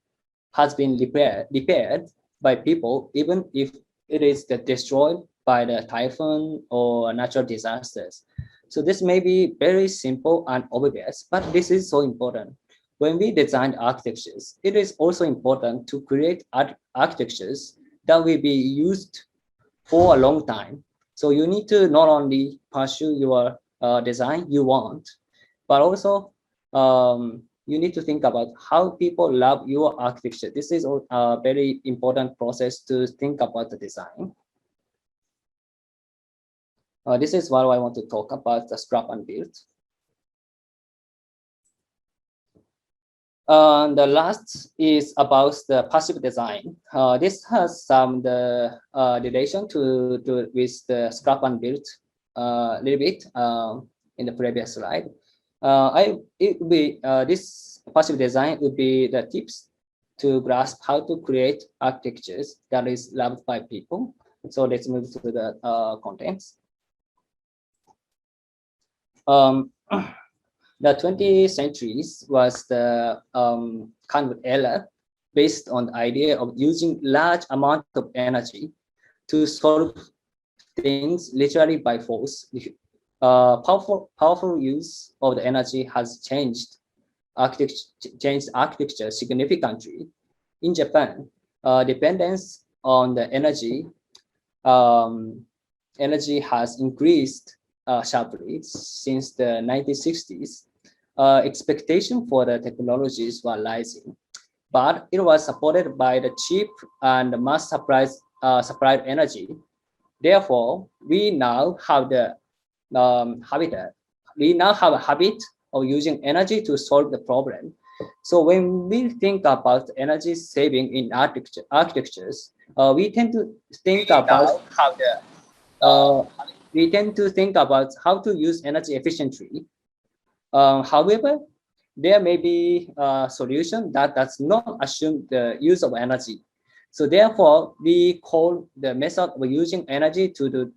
has been repaired by people, even if it is destroyed by the typhoon or natural disasters. So this may be very simple and obvious, but this is so important. When we design architectures, it is also important to create architectures that will be used for a long time. So you need to not only pursue your design you want, but also you need to think about how people love your architecture. This is a very important process to think about the design. This is what I want to talk about, the scrap and build. The last is about the passive design. This has some relation with the scrap and build a little bit in the previous slide. This passive design would be the tips to grasp how to create architectures that is loved by people. So let's move to the contents. The 20th centuries was the kind of era based on the idea of using large amount of energy to solve things literally by force. Powerful use of the energy has changed architecture significantly. In Japan, dependence on the energy has increased sharply since the 1960s. Expectation for the technologies were rising, but it was supported by the cheap and mass supplied energy. Therefore, we now have a habit of using energy to solve the problem. So when we think about energy saving in architectures, we tend to think about how to use energy efficiently. However, there may be a solution that does not assume the use of energy. So therefore, we call the method of using energy to do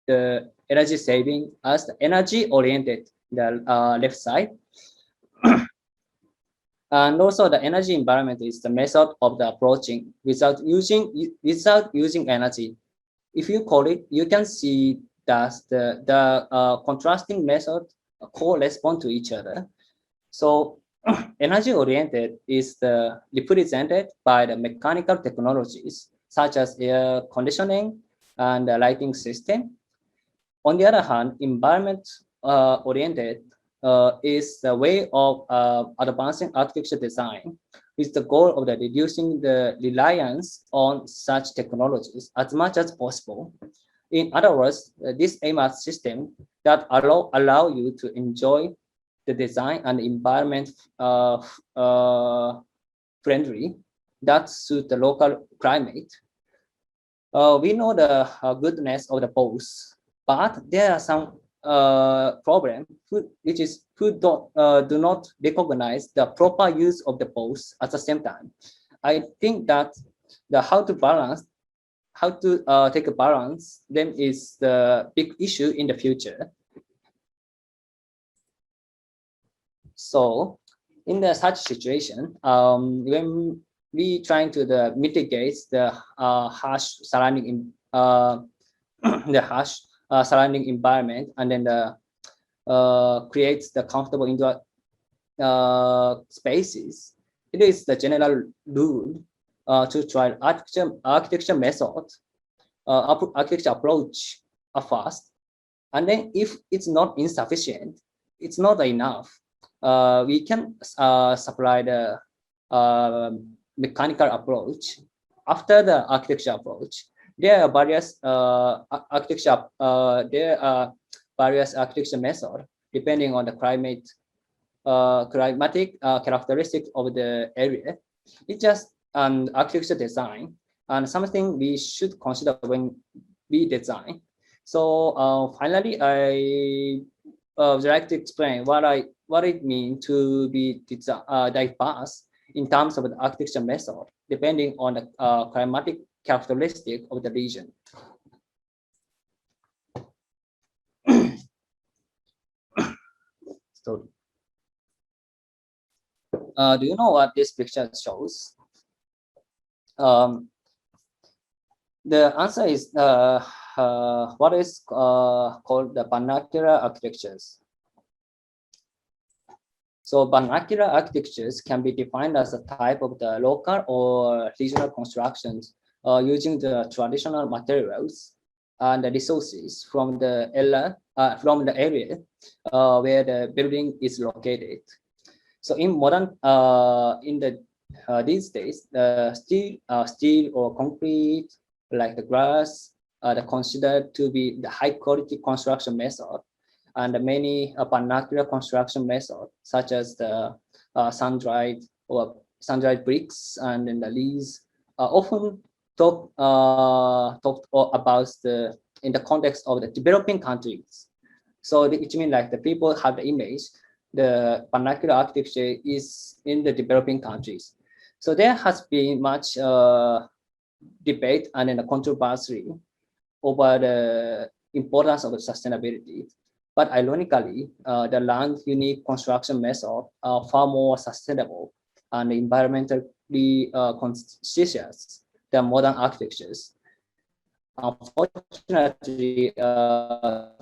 the energy saving as the energy oriented, the left side. And also the energy environment is the method of the approaching without using energy. If you call it, you can see that the contrasting method correspond to each other. So energy oriented is represented by the mechanical technologies such as air conditioning and the lighting system. On the other hand, environment oriented is the way of advancing architecture design with the goal of reducing the reliance on such technologies as much as possible. In other words, this aim at system that allow you to enjoy the design and environment friendly that suit the local climate. We know the goodness of the posts, but there are some problem which is who do not recognize the proper use of the posts at the same time. I think that the how to take a balance them is the big issue in the future. So in the such situation, when we trying to mitigate the harsh surrounding the harsh surrounding environment, and then creates the comfortable indoor spaces, it is the general rule to try architecture method, architecture approach first, and then if it's not insufficient, it's not enough, we can supply the mechanical approach after the architecture approach. There are various various architecture methods depending on the climatic characteristics of the area. It's just an architecture design and something we should consider when we design. So finally, I would like to explain what it means to be diverse in terms of the architecture method, depending on the climatic characteristic of the region. So, do you know what this picture shows? The answer is what is called the vernacular architectures. So vernacular architectures can be defined as a type of the local or regional constructions using the traditional materials and the resources from the area where the building is located. So in modern, these days, the steel or concrete, like the glass, are considered to be the high quality construction method, and many vernacular construction methods, such as the sun-dried bricks and then the leaves, are often talked about in the context of the developing countries. So it means like the people have the image, the vernacular architecture is in the developing countries. So there has been much debate and then the controversy over the importance of the sustainability. But ironically, the land unique construction methods are far more sustainable and environmentally conscious than modern architectures. Unfortunately,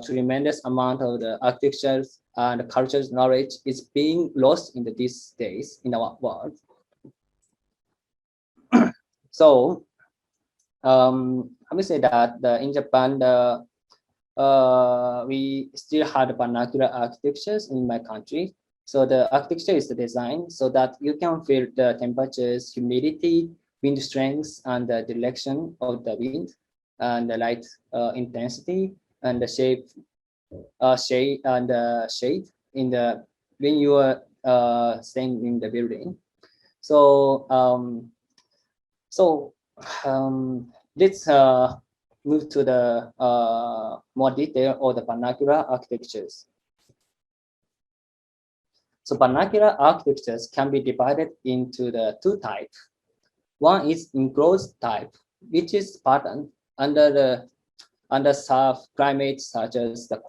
tremendous amount of the architectures and cultural knowledge is being lost in these days in our world. So, I would say that in Japan, we still had vernacular architectures in my country. So the architecture is the design so that you can feel the temperatures, humidity, wind strength, and the direction of the wind, and the light intensity, and the shade in the when you are staying in the building. So let's move to the more detail of the vernacular architectures. So vernacular architectures can be divided into the two types. One is enclosed type, which is patterned under climate such as the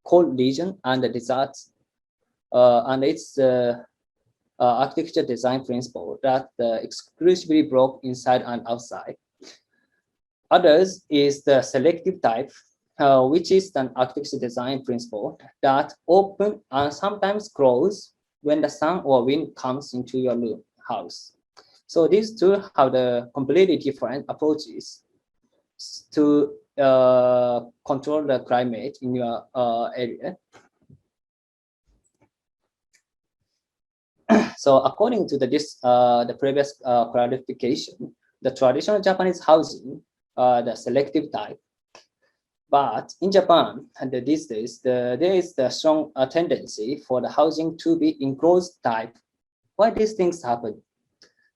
cold region and the deserts, and it's the architecture design principle that exclusively broke inside and outside. Others is the selective type, which is an architecture design principle that open and sometimes close when the sun or wind comes into your house. So these two have the completely different approaches to control the climate in your area. So according to the previous clarification, the traditional Japanese housing, the selective type. But in Japan, and these days, there is the strong tendency for the housing to be enclosed type. Why these things happen?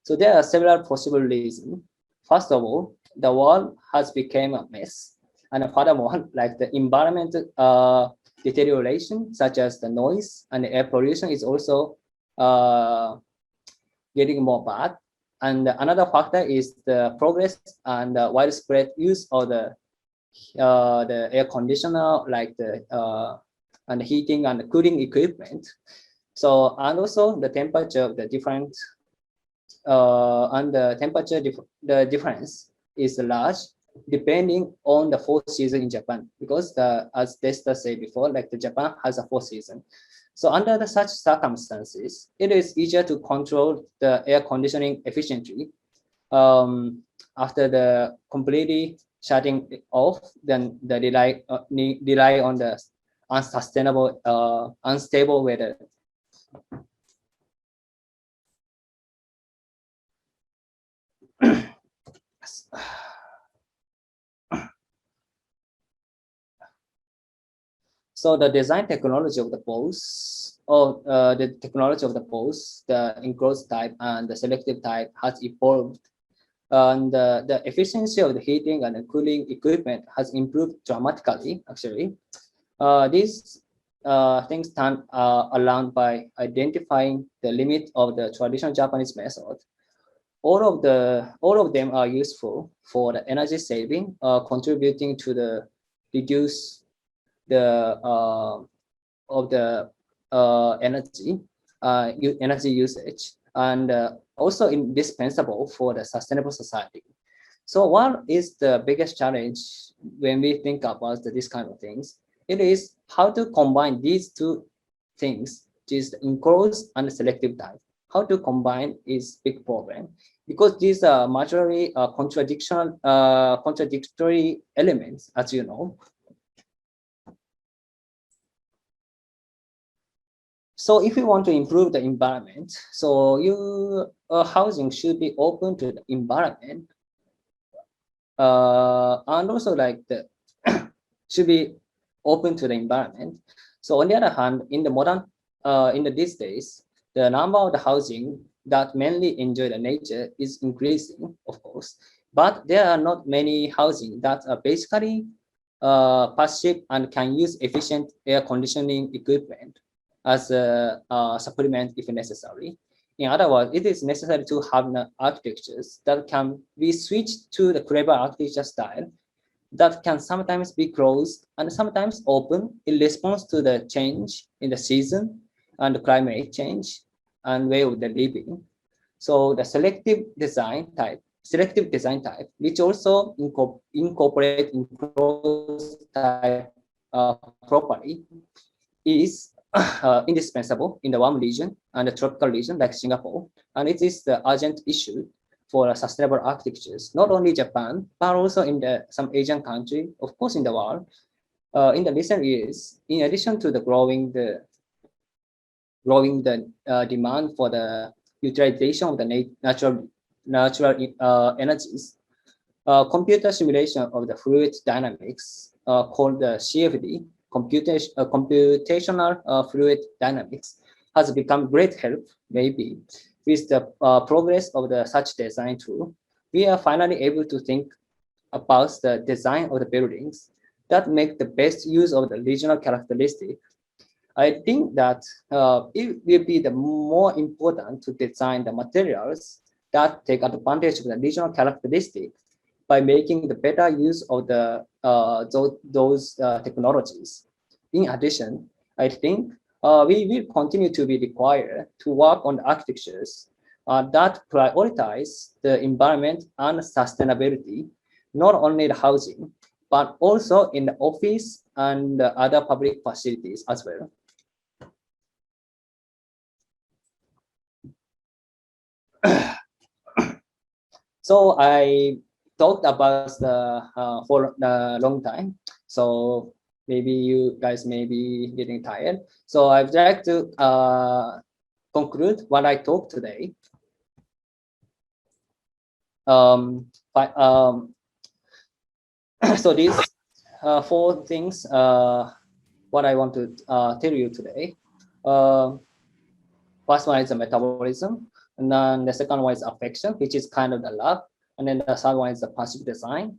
So there are several possible reasons. First of all, the world has become a mess. And furthermore, like the environment deterioration, such as the noise and the air pollution is also getting more bad. And another factor is the progress and the widespread use of the air conditioner, like the and heating and cooling equipment. So, and also the temperature of the different and the temperature the difference is large depending on the four season in Japan, because as Desta said before, like the Japan has a four season. So under such circumstances, it is easier to control the air conditioning efficiently after the completely shutting it off than the rely on the unsustainable, unstable weather. So the design technology of the poles, or the technology of the poles, the enclosed type and the selective type has evolved, and the efficiency of the heating and the cooling equipment has improved dramatically. Actually, these things turn around by identifying the limit of the traditional Japanese method. All of them are useful for the energy saving, contributing to the reduce the of the energy usage, and also indispensable for the sustainable society. So what is the biggest challenge when we think about this kind of things? It is how to combine these two things, which is the enclosed and selective type. How to combine is big problem, because these are majorly contradictory elements, as you know. So if you want to improve the environment, so your housing should be open to the environment, and also like the should be open to the environment. So on the other hand, in the modern, these days, the number of the housing that mainly enjoy the nature is increasing, of course, but there are not many housing that are basically passive and can use efficient air conditioning equipment as a supplement if necessary. In other words, it is necessary to have architectures that can be switched to the clever architecture style that can sometimes be closed and sometimes open in response to the change in the season and the climate change and way of the living. So the selective design type, which also incorporate enclosed type properly, is indispensable in the warm region and the tropical region like Singapore, and it is the urgent issue for sustainable architectures, not only Japan, but also in some Asian country, of course, in the world. In the recent years, in addition to the growing demand for the utilization of the natural energies, computer simulation of the fluid dynamics, called the CFD, computational fluid dynamics, has become great help, maybe. With the progress of such design tool, we are finally able to think about the design of the buildings that make the best use of the regional characteristic. I think that it will be the more important to design the materials that take advantage of the regional characteristic by making the better use of the those technologies. In addition, I think we will continue to be required to work on architectures that prioritize the environment and sustainability, not only the housing, but also in the office and other public facilities as well. So I talked about the for the long time. So maybe you guys may be getting tired. So I'd like to conclude what I talked today. So these four things, what I want to tell you today. First one is the metabolism, and then the second one is affection, which is kind of the love, and then the third one is the passive design,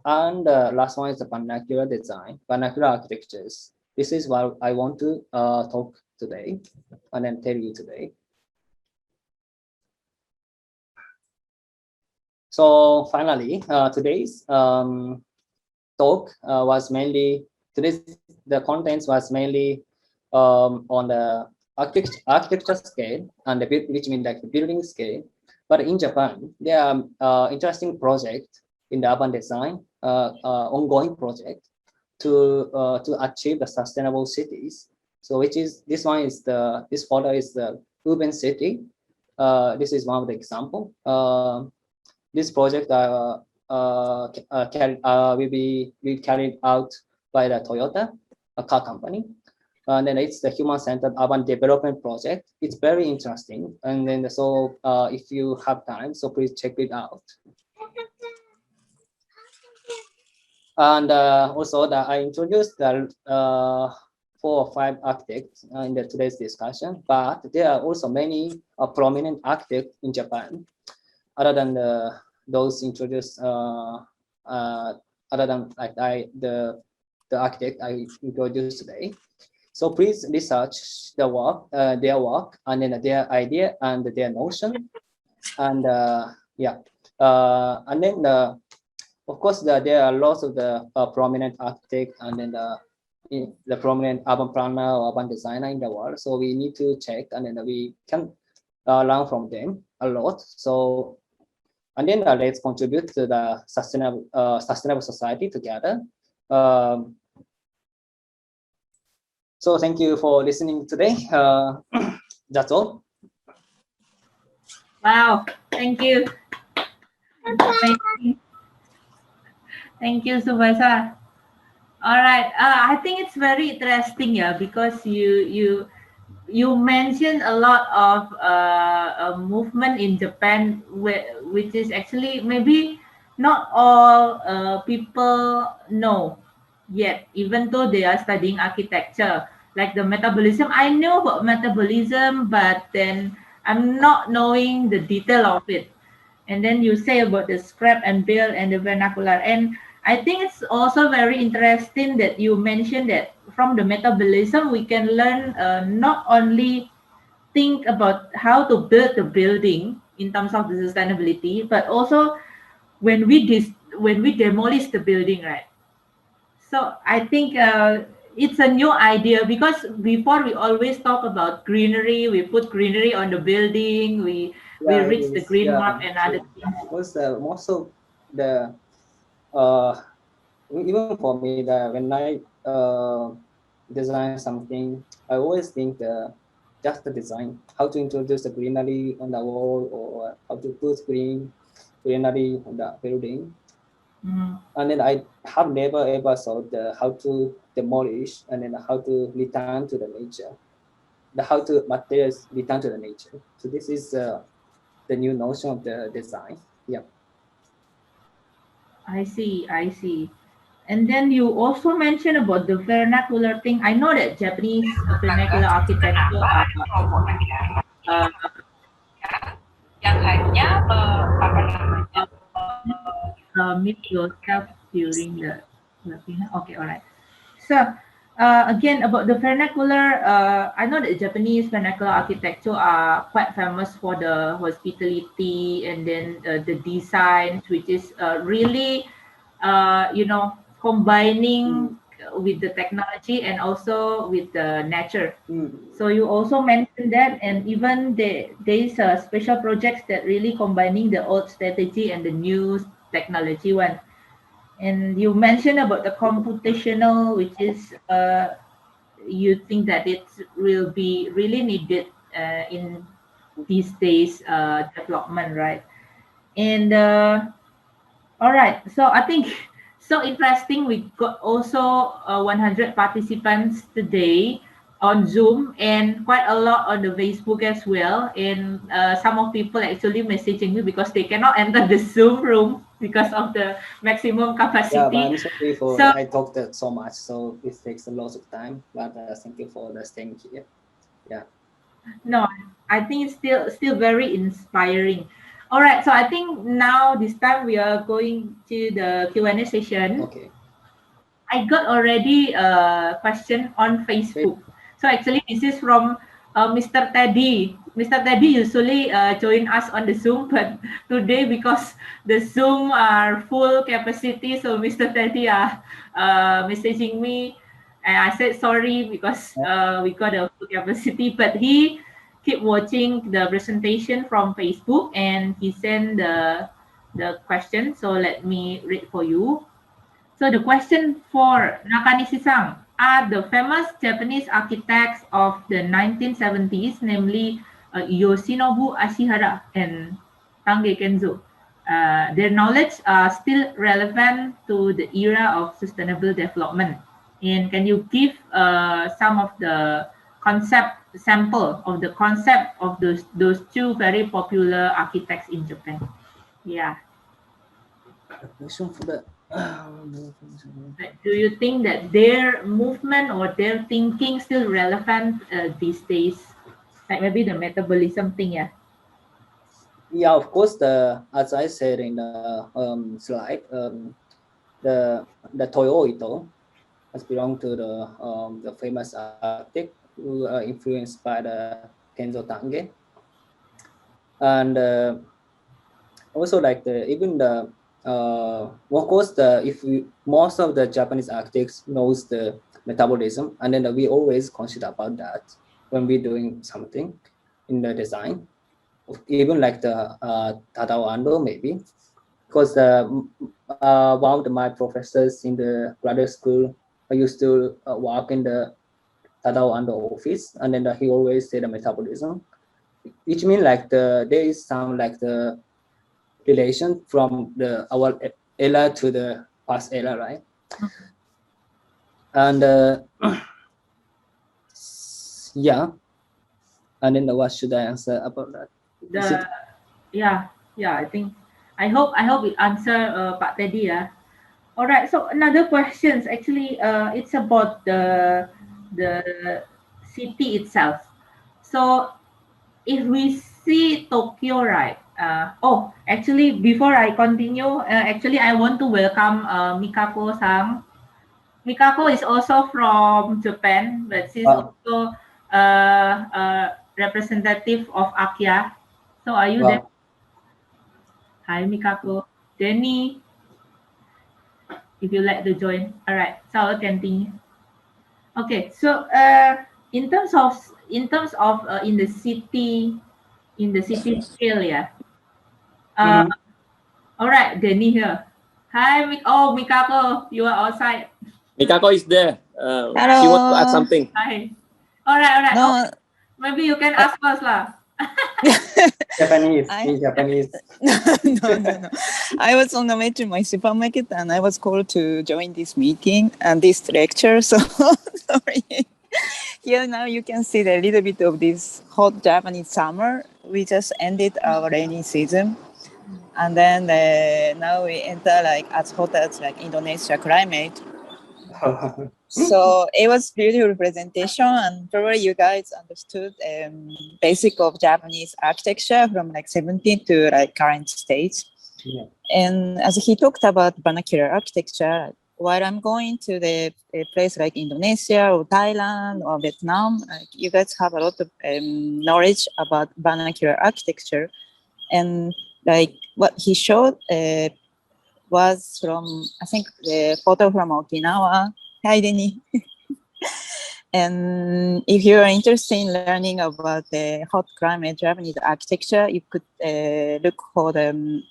and the last one is the vernacular design, vernacular architectures. This is what I want to talk today, and then tell you today. So finally, today's talk was mainly the contents was mainly on the architecture scale and which means like the building scale. But in Japan, there are interesting projects in the urban design, ongoing project to achieve the sustainable cities. So which is this one is this photo is the urban city. This is one of the example. This project will be carried out by the Toyota, a car company. And then it's the human-centered urban development project. It's very interesting. And then so if you have time, so please check it out. And also I introduced the 4 or 5 architects in today's discussion, but there are also many prominent architects in Japan, other than those introduced, other than like the architect I introduced today. So please research their work, and then their idea and their notion, and yeah, and then of course there are lots of the prominent architect and then the prominent urban planner or urban designer in the world. So we need to check, and then we can learn from them a lot. So and then let's contribute to the sustainable society together. So thank you for listening today. That's all. Wow, thank you. Thank you, Tsubasa. All right, I think it's very interesting, yeah, because you mentioned a lot of a movement in Japan, which is actually maybe not all people know yet, even though they are studying architecture. Like the metabolism, I know about metabolism, but then I'm not knowing the detail of it. And then you say about the scrap and build and the vernacular. And I think it's also very interesting that you mentioned that from the metabolism, we can learn not only think about how to build the building in terms of the sustainability, but also when we demolish the building, right? So I think it's a new idea, because before we always talk about greenery, we put greenery on the building, we reach the green mark and other things. Was most of the even for me, when I design something, I always think just the design, how to introduce the greenery on the wall, or how to put greenery on the building. And then I have never ever thought how to demolish and then how to return to the nature, how to materials return to the nature. So this is the new notion of the design. Yeah. I see, I see. And then you also mentioned about the vernacular thing. I know that Japanese vernacular architecture uh, yang hanya apa namanya mute yourself during the webinar. Okay, all right. So again, about the vernacular, I know that Japanese vernacular architecture are quite famous for the hospitality and then the designs, which is really, combining with the technology and also with the nature. So you also mentioned that, and even there is a special projects that really combining the old strategy and the new technology one. And you mentioned about the computational, which is you think that it will be really needed in these days development, right? And all right, so I think so interesting. We got also 100 participants today on Zoom and quite a lot on the Facebook as well. And some of people actually messaging me because they cannot enter the Zoom room because of the maximum Yeah, but capacity. I'm sorry for So I talked so much, so it takes a lot of time. But thank you for the staying here. Yeah. no, I think it's still very inspiring. All right, so I think now this time we are going to the Q&A session. Okay. I got already a question on Facebook. So actually, this is from Mr. Teddy. Mr. Teddy usually join us on the Zoom, but today because the Zoom are full capacity, so Mr. Teddy are messaging me, and I said sorry because we got a full capacity. But he keep watching the presentation from Facebook, and he sent the question. So let me read for you. So the question for Nakanishi-san, are the famous Japanese architects of the 1970s, namely Yoshinobu Ashihara and Tange Kenzo, their knowledge are still relevant to the era of sustainable development? And can you give some of the sample of the concept of those two very popular architects in Japan? Yeah. The question for the Do you think that their movement or their thinking still relevant these days? Like maybe the metabolism thing, yeah. yeah, of course, the as I said in the slide, the Toyo Ito has belonged to the famous architect who are influenced by the Kenzo Tange, and also like even the of course most of the Japanese architects knows the metabolism, and then we always consider about that when we're doing something in the design, even like the Tadao Ando maybe, because one of my professors in the graduate school I used to work in the Tadao Ando office, and then he always said the metabolism, which means like there is some like the relation from our era to the past era, right? And yeah, and then what should I answer about that? I hope it answer Pak Teddy, yeah. All right. So another questions actually it's about the city itself. So if we see Tokyo, right? Actually, before I continue, actually I want to welcome Mikako-san. Mikako is also from Japan, but she's also a representative of ACYA. So are you there? Hi, Mikako. Jenny, if you like to join. All right, so I'll continue. Okay, so in terms of in the city scale, yeah. All right, Jenny here. Hi, Mikako, you are outside. Mikako is there. Hello. She wants to ask something. Hi. All right. No. Okay. Maybe you can ask us lah. Japanese. No. I was on the way to my supermarket and I was called to join this meeting and this lecture. So sorry. Here now you can see a little bit of this hot Japanese summer. We just ended our rainy season. And then now we enter like as hot as like Indonesia climate. So it was beautiful presentation, and probably you guys understood basic of Japanese architecture from like 17th to like current stage. Yeah. And as he talked about vernacular architecture, while I'm going to a place like Indonesia or Thailand or Vietnam, like you guys have a lot of knowledge about vernacular architecture, and like what he showed was from, I think, the photo from Okinawa. Hi, Denny. And if you're interested in learning about the hot climate Japanese architecture, you could look for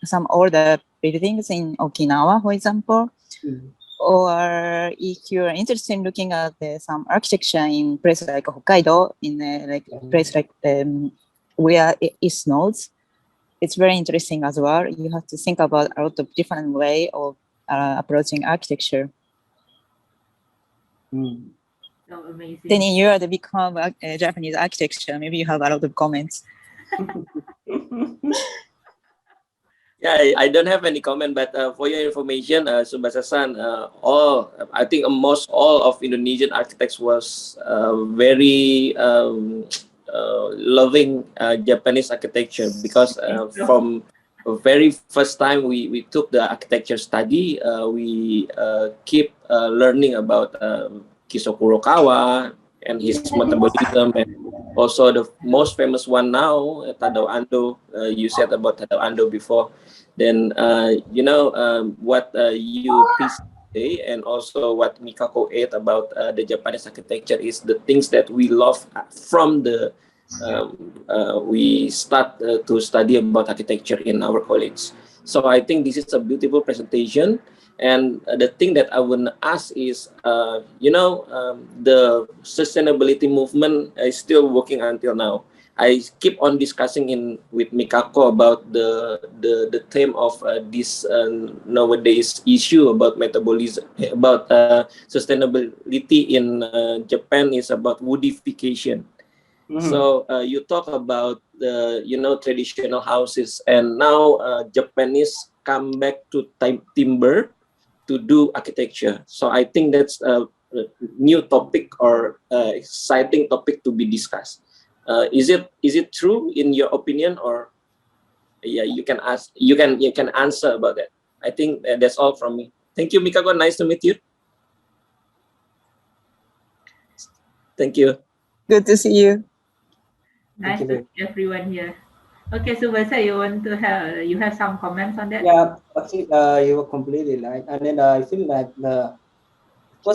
some older buildings in Okinawa, for example. Or if you're interested in looking at some architecture in places like Hokkaido, in like place like where it snows, it's very interesting as well. You have to think about a lot of different way of approaching architecture. So amazing. Then in you are the become Japanese architecture. Maybe you have a lot of comments. Yeah, I don't have any comment, but for your information, Tsubasa-san, I think most all of Indonesian architects was very loving Japanese architecture, because from the very first time we took the architecture study, we keep learning about Kiso Kurokawa and his metabolism, and also the most famous one now, Tadao Ando. You said about Tadao Ando before. Then what you presented today, and also what Mikako ate about the Japanese architecture, is the things that we love from the we start to study about architecture in our college. So I think this is a beautiful presentation. And the thing that I want to ask is, the sustainability movement is still working until now. I keep on discussing with Mikako about the theme of this nowadays issue about metabolism, about sustainability in Japan, is about woodification. So you talk about the traditional houses, and now Japanese come back to timber to do architecture. So I think that's a new topic, or exciting topic to be discussed. Is it true in your opinion, or you can ask, you can answer about that. I think that's all from me. Thank you, Mikako. Nice to meet you. Thank you. Good to see you. Nice to see everyone here. Okay, so Tsubasa, you have some comments on that? Yeah, actually, you were completely right. And then I feel like the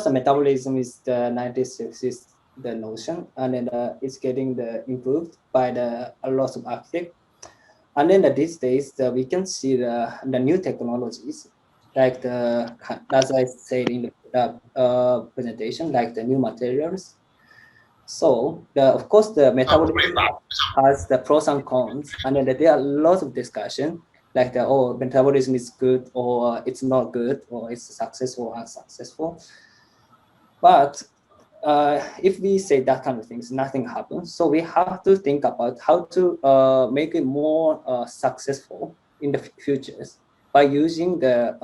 metabolism is the 96 the notion, and then it's getting improved by a lot of architects. And then these days we can see the new technologies, like as I said in the presentation, like the new materials. So of course the metabolism has the pros and cons, and then there are lots of discussion, like metabolism is good or it's not good, or it's successful or unsuccessful. But if we say that kind of things, nothing happens. So we have to think about how to make it more successful in the futures by using the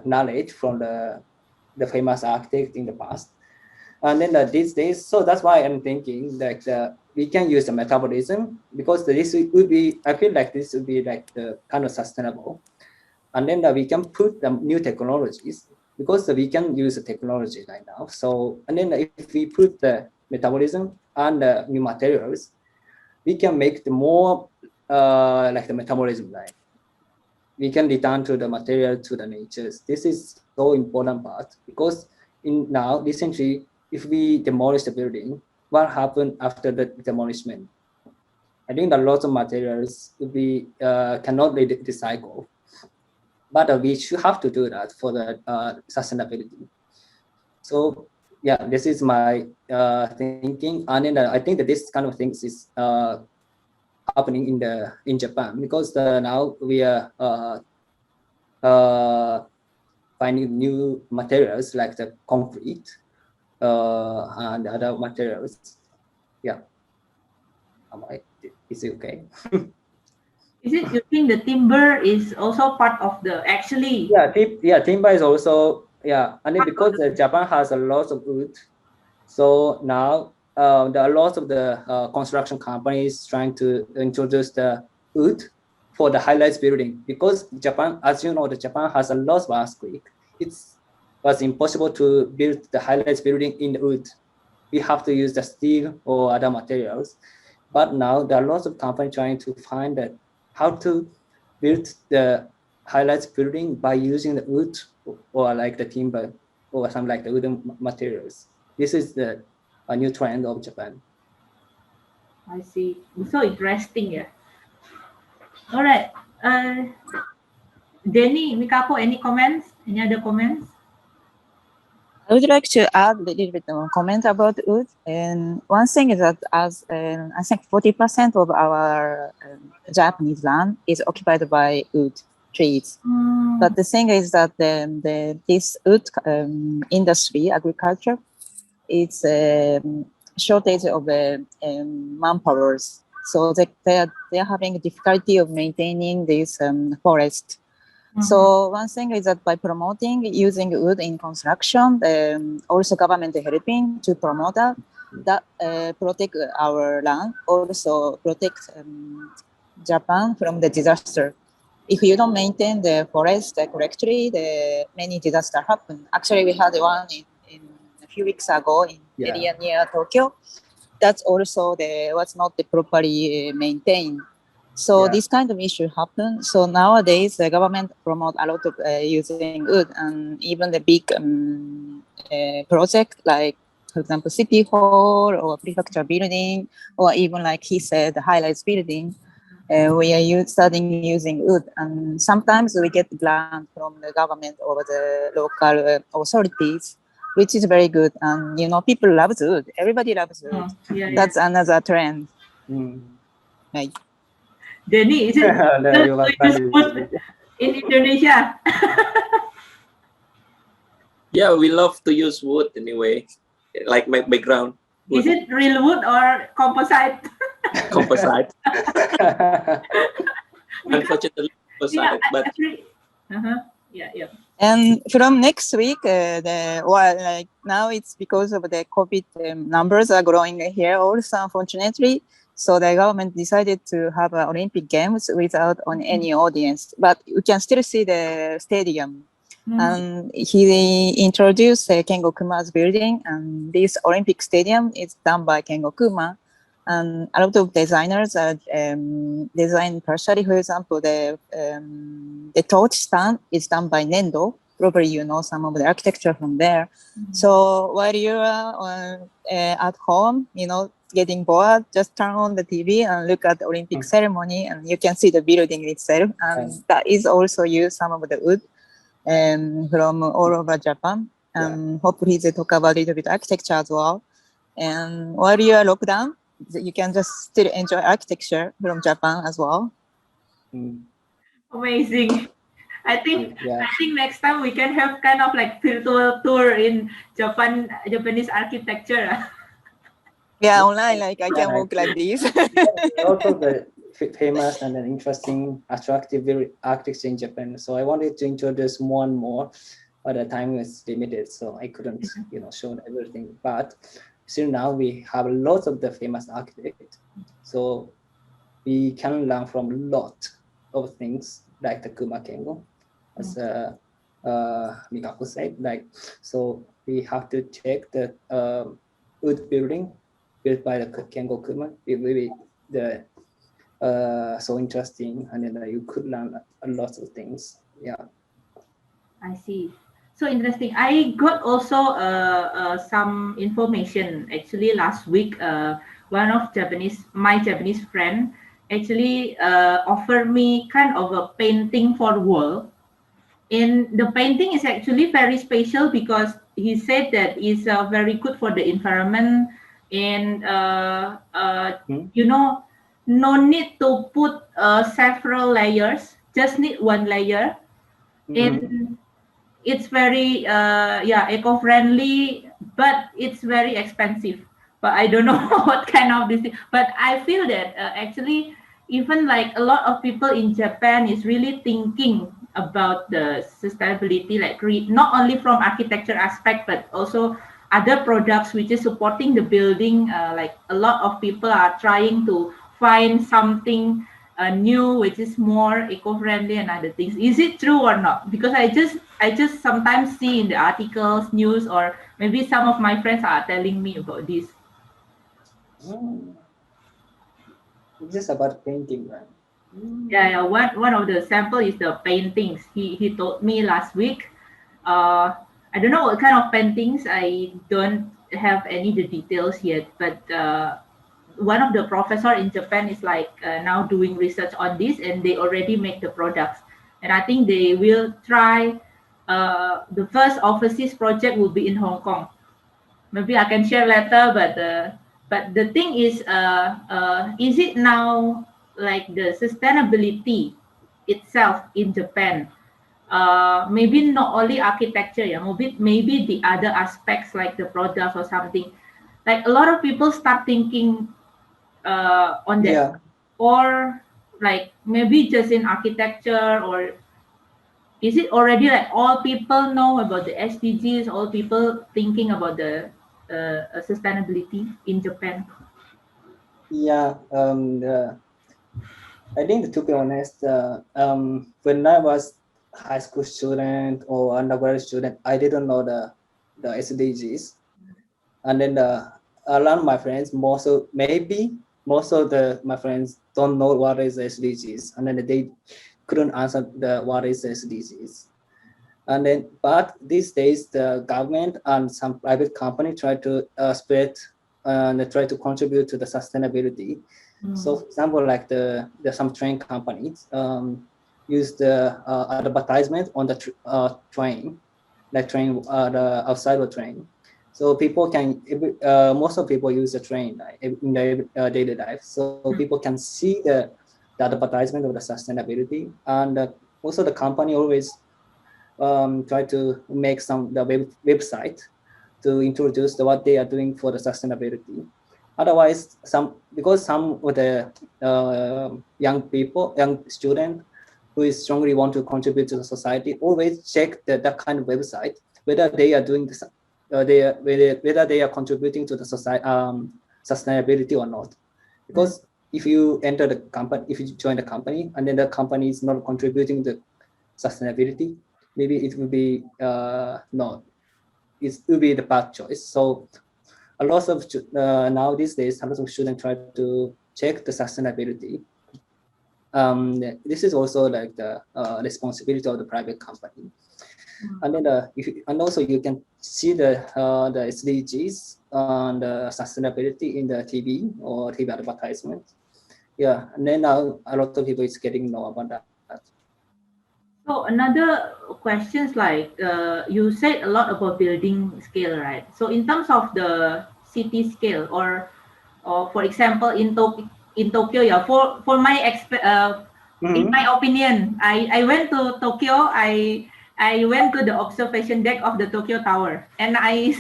knowledge from the famous architect in the past. And then these days, so that's why I'm thinking that we can use the metabolism, because this would be, I feel like this would be like the kind of sustainable. And then we can put the new technologies, because we can use the technology right now. So, and then if we put the metabolism and the new materials, we can make the more like the metabolism, right? We can return to the material, to the natures. This is so important part, because now recently, if we demolish the building, what happened after the demolishment? I think a lot of materials will be cannot be recycled. But we should have to do that for the sustainability. So yeah, this is my thinking, and then I think that this kind of things is happening in Japan, because now we are finding new materials like the concrete and other materials. Yeah, is it okay? Is it, you think the timber is also part of the actually? Yeah, timber is also, and then because Japan has a lot of wood, so now there are lots of the construction companies trying to introduce the wood for the high-rise building, because Japan, as you know, Japan has a lot of earthquake. It was impossible to build the high-rise building in the wood. We have to use the steel or other materials. But now there are lots of companies trying to find that how to build the high-rise building by using the wood or like the timber or some like the wooden materials. This is a new trend of Japan. I see. So interesting, yeah. All right. Denny, Mikako, any comments? Any other comments? I would like to add a little bit more comment about wood. And one thing is that as I think 40% of our Japanese land is occupied by wood trees. But the thing is that this wood industry, agriculture, it's shortage of manpowers. So they are having difficulty of maintaining this forest. So one thing is that by promoting using wood in construction, also government helping to promote that protect our land, also protect Japan from the disaster. If you don't maintain the forest correctly, the many disaster happen. Actually, we had one in a few weeks ago in area near Tokyo. That's also was not properly maintained. So this kind of issue happen. So nowadays the government promote a lot of using wood, and even the big project like, for example, city hall or prefecture building, or even like he said, the highlights building. We are starting using wood, and sometimes we get grant from the government or the local authorities, which is very good. And people love wood. Everybody loves wood. That's another trend. Right. Denny, is it wood in Indonesia? Yeah, we love to use wood anyway, like my background. Wood. Is it real wood or composite? Composite. Unfortunately, composite, but yeah. And from next week, like now it's because of the COVID numbers are growing here also, unfortunately. So the government decided to have Olympic Games without on any audience, but you can still see the stadium. And he introduced Kengo Kuma's building, and this Olympic stadium is done by Kengo Kuma. And a lot of designers are designed partially. For example, the torch stand is done by Nendo. Probably you know some of the architecture from there. So while you are at home, getting bored, just turn on the TV and look at the Olympic ceremony, and you can see the building itself. And that is also use some of the wood from all over Japan. Hopefully they talk about a little bit architecture as well. And while you are locked down, you can just still enjoy architecture from Japan as well. Amazing. I think next time we can have kind of like virtual tour in Japanese architecture. Yeah, online, like I can walk like this. Also the famous and interesting, attractive architecture in Japan. So I wanted to introduce more and more, but the time was limited, so I couldn't, show everything. But still now we have lots of the famous architects, so we can learn from a lot of things like the Kuma Kengo, as Mikako said. Like, so we have to check the wood building built by the Kengo Kuma. It will be so interesting, and then you could learn a lot of things. Yeah, I see. So interesting. I got also some information actually last week. One of my Japanese friend actually offered me kind of a painting for wall. And the painting is actually very special because he said that it's very good for the environment, and no need to put several layers, just need one layer. And it's very eco-friendly, but it's very expensive. But I don't know what kind of this thing. But I feel that actually even like a lot of people in Japan is really thinking about the sustainability, like not only from architecture aspect, but also other products which is supporting the building. Like a lot of people are trying to find something new which is more eco-friendly and other things. Is it true or not? Because I just sometimes see in the articles, news, or maybe some of my friends are telling me about this. It's just about painting, right? Yeah. One of the sample is the paintings. He told me last week. I don't know what kind of paintings. I don't have any the details yet, but one of the professor in Japan is like now doing research on this, and they already make the products. And I think they will try the first overseas project will be in Hong Kong. Maybe I can share later, but the thing is it now like the sustainability itself in Japan? Maybe not only architecture, yeah, maybe the other aspects like the products or something. Like a lot of people start thinking on that, Yeah. or like maybe just in architecture, or is it already like all people know about the SDGs, all people thinking about the sustainability in Japan? Yeah. I think to be honest, when I was high school student or undergraduate student, I didn't know the SDGs, and then a lot of my friends, most of my friends don't know what is SDGs, and then they couldn't answer what is SDGs. And then, but these days, the government and some private company try to spread and they try to contribute to the sustainability. So, for example, like some train companies use the advertisement on the train, like train the outside of train. So people can most of people use the train in their daily life. So people can see the advertisement of the sustainability, and also the company always try to make the website to introduce what they are doing for the sustainability. Otherwise, because some of the young student who is strongly want to contribute to the society, always check that kind of website whether they are doing this, whether they are contributing to the society sustainability or not. Because if you enter the company, if you join the company and then the company is not contributing to sustainability, maybe it will be not. It will be the bad choice. So a lot of now these days, a lot of students try to check the sustainability. This is also like the responsibility of the private company. And then and also you can see the SDGs and the sustainability in the TV or TV advertisement. Yeah, and then now a lot of people is getting know about that. So another questions like you said a lot about building scale, right? So in terms of the city scale, or for example in Tokyo, yeah. For my in my opinion, I went to Tokyo. I went to the observation deck of the Tokyo Tower, and I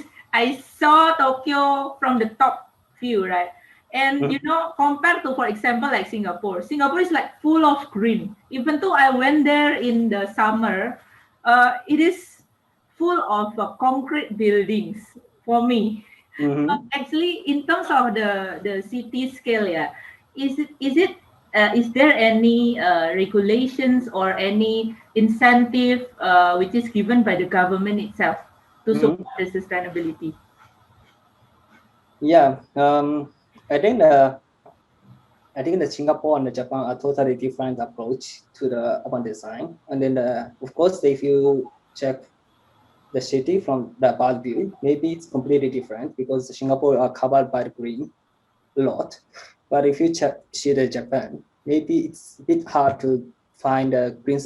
saw Tokyo from the top view, right? And you know, compared to, for example, like Singapore is like full of green. Even though I went there in the summer, it is full of concrete buildings for me. Actually, in terms of the city scale, yeah, is there any regulations or any incentive which is given by the government itself to support the sustainability? Yeah, I think the Singapore and the Japan are totally different approach to the urban design. And then, of course, if you check the city from the bird view, maybe it's completely different because Singapore are covered by the green a lot. But if you see the Japan, maybe it's a bit hard to find a green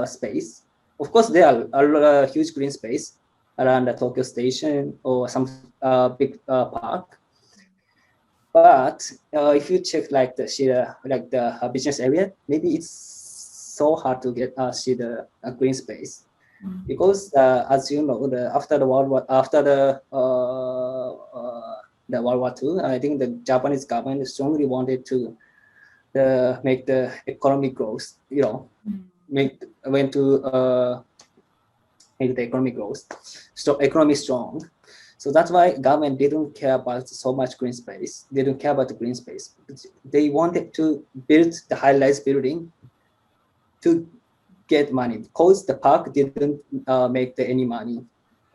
space. Of course, there are a huge green space around the Tokyo Station or some big park. But if you check like the business area, maybe it's so hard to see the green space because as you know, after the World War II, I think the Japanese government strongly wanted to make the economic growth. You know, make the economic growth, so economy strong. So that's why government didn't care about so much green space. They don't care about the green space. They wanted to build the high-rise building to get money because the park didn't make any money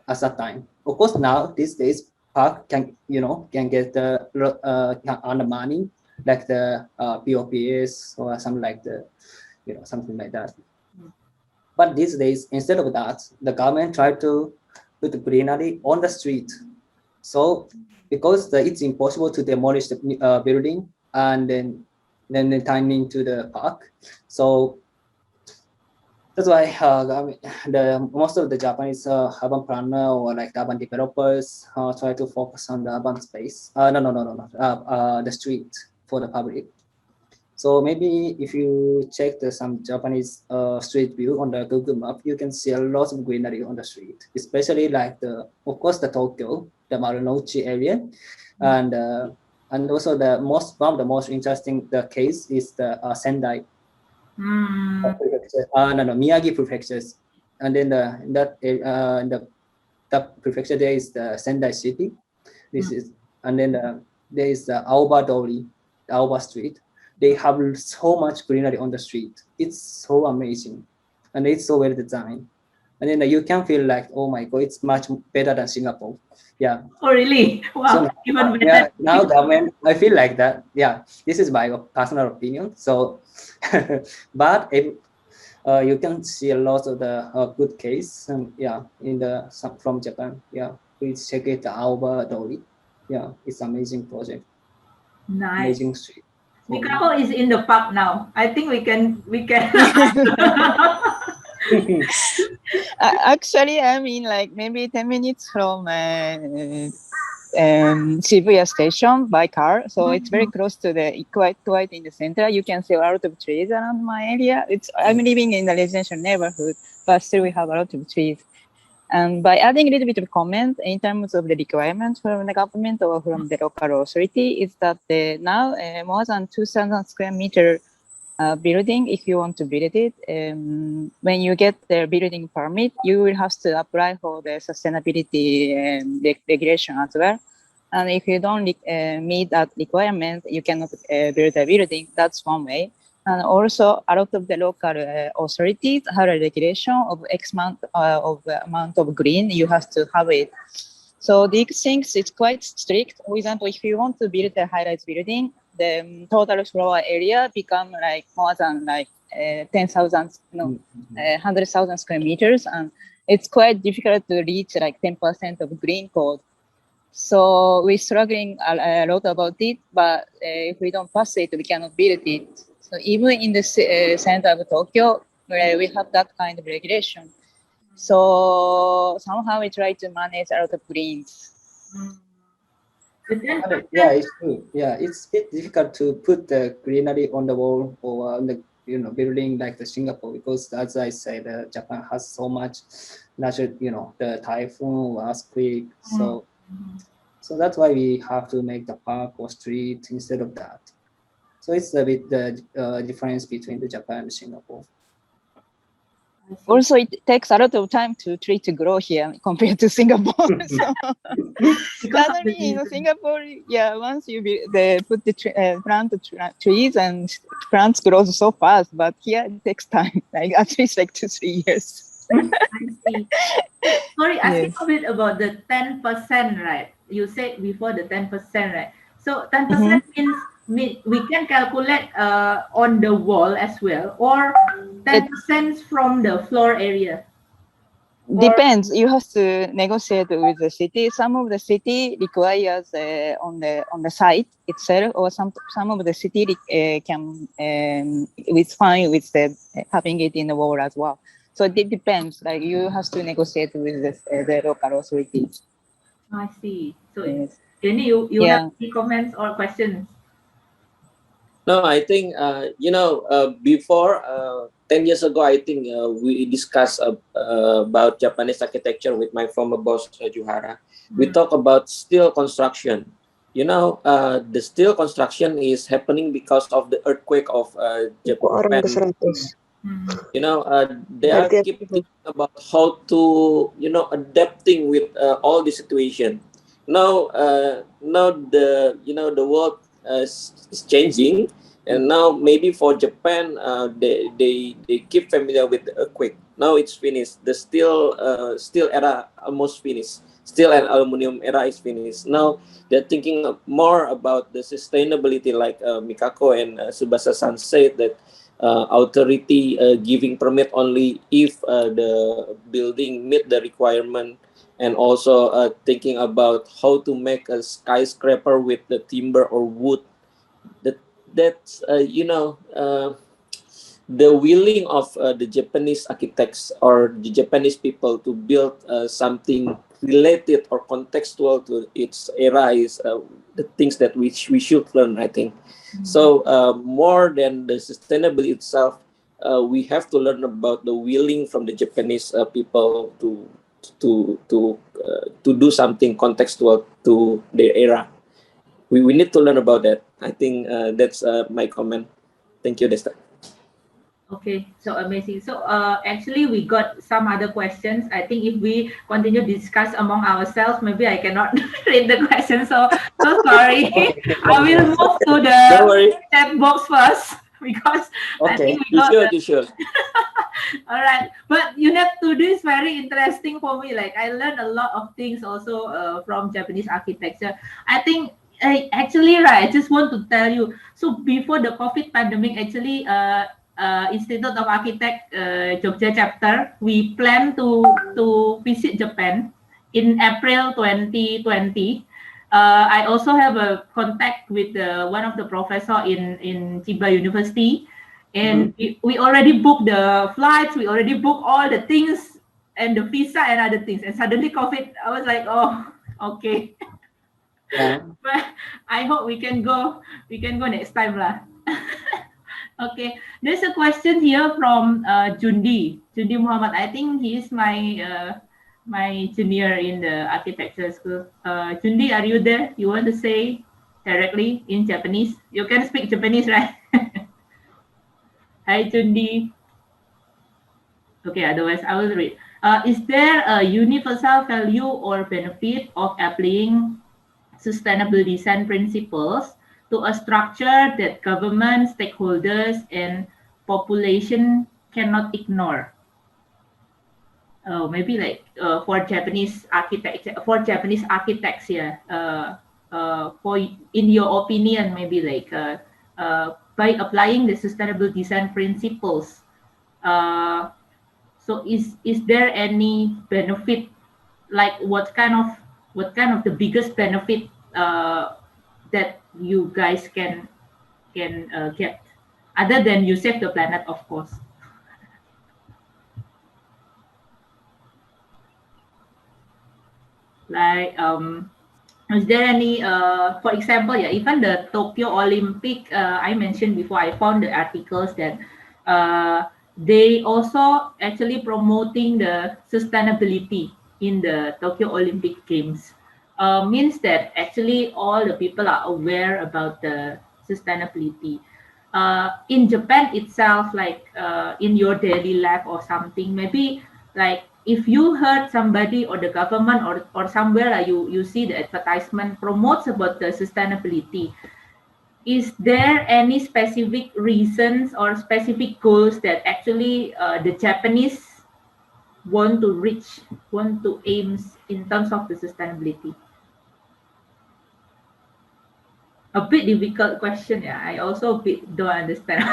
at that time. Of course, now these days park can get the earn the money like the POPs or something like something like that. But these days, instead of that, the government tried to put the greenery on the street. So because it's impossible to demolish the building and then turn into the park. So That's why I mean, the most of the Japanese urban planner or like urban developers try to focus on the urban space. No. The street for the public. So maybe if you check some Japanese street view on the Google Map, you can see a lot of greenery on the street, especially like of course, the Tokyo, the Marunouchi area, and and also one of the most interesting the case is the Sendai prefecture. No, Miyagi prefectures, and then the prefecture there is the Sendai city. This is and then there is the Aoba Dori, the Aoba Street. They have so much greenery on the street. It's so amazing, and it's so well designed. And then you can feel like, oh my god, it's much better than Singapore. Yeah. Oh, really? Wow, So even yeah, better. now government, I feel like that. Yeah, this is my personal opinion. So, but if you can see a lot of the good case, yeah, from Japan. Yeah, please check it, the Aoba Dori. Yeah, it's amazing project, Nice. amazing street. Mikako is in the park now. I think we can. Actually, I mean, like maybe 10 minutes from Shibuya station by car, so it's very close to the quite in the center. You can see a lot of trees around my area. I'm living in the residential neighborhood, but still we have a lot of trees. And by adding a little bit of comment in terms of the requirements from the government or from the local authority, is that now more than 2,000 square meter building, if you want to build it, when you get the building permit, you will have to apply for the sustainability regulation as well. And if you don't meet that requirement, you cannot build a building. That's one way. And also, a lot of the local authorities have a regulation of X amount of green. You have to have it. So these things, it's quite strict. For example, if you want to build a high-rise building, the total floor area become like more than like 10,000, 100,000 square meters, and it's quite difficult to reach like 10% of green code. So we're struggling a lot about it, but if we don't pass it, we cannot build it. So even in the center of Tokyo, where we have that kind of regulation, so somehow we try to manage a lot of greens. Yeah, it's true. Yeah, it's a bit difficult to put the greenery on the wall or on the building like the Singapore, because as I said, Japan has so much natural, the typhoon, earthquake. So that's why we have to make the park or street instead of that. So it's a bit the difference between the Japan and Singapore. Also, it takes a lot of time to tree to grow here compared to Singapore. So suddenly in Singapore, yeah, once you put the plant the trees and plants grow so fast, but here it takes time, like at least like 2-3 years. I see. Sorry, asking a bit about the 10%, right? You said before the 10%, right? So 10% means we can calculate on the wall as well, or 10% from the floor area. Depends. You have to negotiate with the city. Some of the city requires on the site itself, or some of the city can it's fine with having it in the wall as well. So it depends. Like you have to negotiate with the local authorities. I see. So, yes. Jenny, you have any comments or questions? No, I think before 10 years ago, I think we discussed about Japanese architecture with my former boss Juhara. We talk about steel construction. The steel construction is happening because of the earthquake of Japan. They are keep thinking about how to adapting with all the situation. Now the world is changing, and now maybe for Japan they keep familiar with the earthquake. Now it's finished. The steel era almost finished. Steel and aluminum era is finished. Now they're thinking more about the sustainability, like Mikako and Tsubasa-san said, that authority giving permit only if the building meet the requirement, and also thinking about how to make a skyscraper with the timber or wood. That's the willing of the Japanese architects or the Japanese people to build something related or contextual to its era is the things that we should learn, I think. So more than the sustainability itself, we have to learn about the willing from the Japanese people to do something contextual to their era. We need to learn about that. I think that's my comment. Thank you, Desta. Okay, so amazing. So actually we got some other questions. I think if we continue discuss among ourselves, maybe I cannot read the question. So sorry. I will move to the Don't worry. chat box first because I Okay. think we got You should. all right. But you have to do is very interesting for me. Like I learned a lot of things also from Japanese architecture. I think actually, right, I just want to tell you. So before the COVID pandemic, actually, Institute of Architect Jogja chapter, we plan to visit Japan in April 2020. I also have a contact with one of the professor in Chiba University, and we already booked the flights, we already booked all the things and the visa and other things. And suddenly COVID, I was like, oh, okay. Yeah. But I hope we can go next time lah. Okay, there's a question here from Jundi Muhammad. I think he is my junior in the architecture school. Jundi, are you there? You want to say directly in Japanese? You can speak Japanese, right? Hi, Jundi. Okay, otherwise I will read. Is there a universal value or benefit of applying sustainable design principles to a structure that government, stakeholders, and population cannot ignore? Maybe like for Japanese architects, yeah. For in your opinion, maybe like by applying the sustainable design principles, so is there any benefit? Like what kind of the biggest benefit that you guys can get, other than you save the planet, of course? Like is there any for example, yeah, even the Tokyo Olympic, I mentioned before, I found the articles that they also actually promoting the sustainability in the Tokyo Olympic Games. Means that actually all the people are aware about the sustainability. In Japan itself, like in your daily life or something, maybe like if you heard somebody or the government or somewhere like you see the advertisement promotes about the sustainability, is there any specific reasons or specific goals that actually the Japanese want to reach, want to aim in terms of the sustainability? A bit difficult question, yeah. I also a bit don't understand.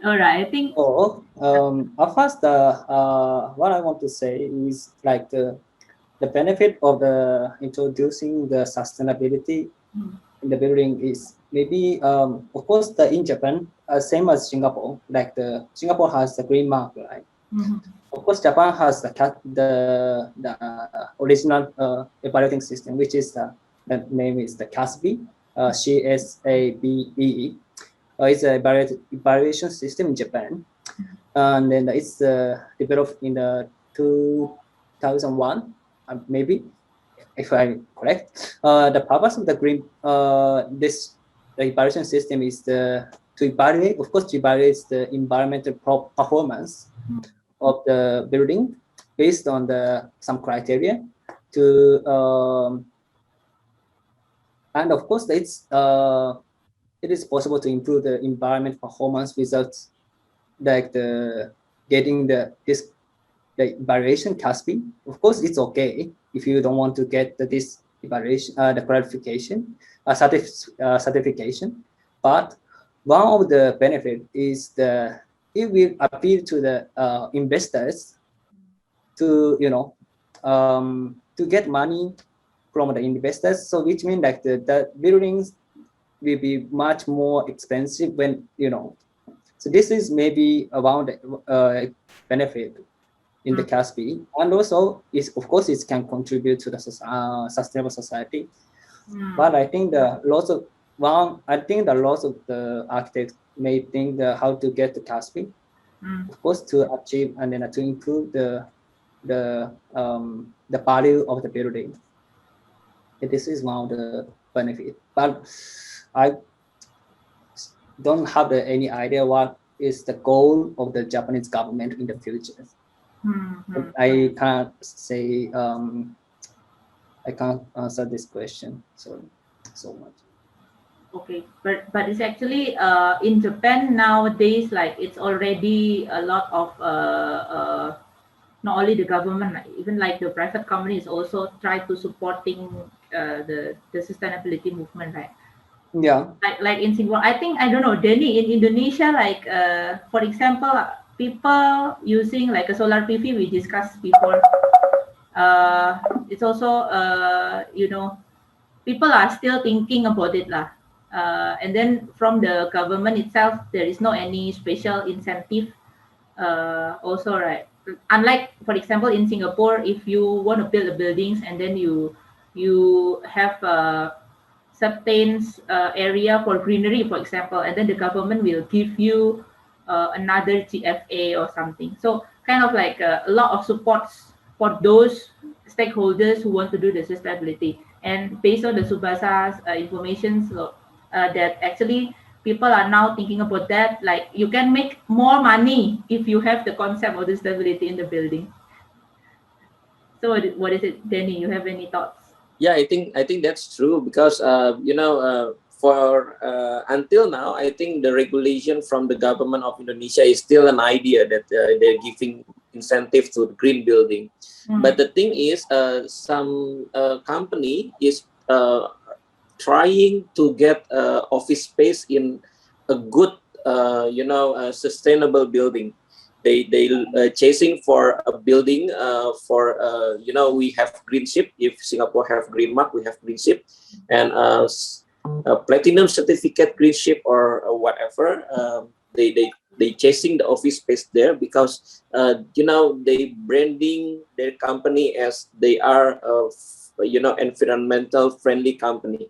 All right, I think. At first, what I want to say is like the benefit of the introducing the sustainability in the building is maybe of course in Japan, same as Singapore, like the Singapore has the green mark, right? Of course, Japan has the original evaluating system, which is the name is the CASB, CSABE. It's a evaluation system in Japan, and then it's developed in the 2001, maybe, if I'm correct. The purpose of the green the evaluation system is to evaluate, of course, to evaluate the environmental performance of the building based on some criteria to and of course it is possible to improve the environment performance without like getting the evaluation CASB. Of course, it's okay if you don't want to get this evaluation, the qualification, certification. But one of the benefit is it will appeal to the investors to to get money from the investors. So which means like the buildings will be much more expensive when, so this is maybe around benefit in the Kaspi, and also of course it can contribute to the sustainable society. But I think the lots of the architects may think how to get the Kaspi, of course, to achieve and then to improve the value of the building. This is one of the benefits. But I don't have any idea what is the goal of the Japanese government in the future. I can't say. I can't answer this question so much. Okay, but it's actually in Japan nowadays, like it's already a lot of not only the government, even like the private companies also try to supporting the sustainability movement, right? Yeah. Like in Singapore, I think, I don't know, Denny, in Indonesia, like for example, people using like a solar PV we discussed before. It's also people are still thinking about it lah. And then from the government itself, there is no any special incentive also, right? Unlike, for example, in Singapore, if you want to build a buildings and then you have a certain area for greenery, for example, and then the government will give you another GFA or something. So kind of like a lot of supports for those stakeholders who want to do the sustainability. And based on the Tsubasa's information, that actually people are now thinking about that, like you can make more money if you have the concept of the stability in the building. So what is it, Danny? You have any thoughts? Yeah, I think that's true, because for until now, I think the regulation from the government of Indonesia is still an idea that they're giving incentive to green building. But the thing is, some company is trying to get office space in a good, sustainable building. They chasing for a building for we have green ship. If Singapore have green mark, we have green ship, and platinum certificate green ship or whatever. They chasing the office space there because they branding their company as they are environmental friendly company,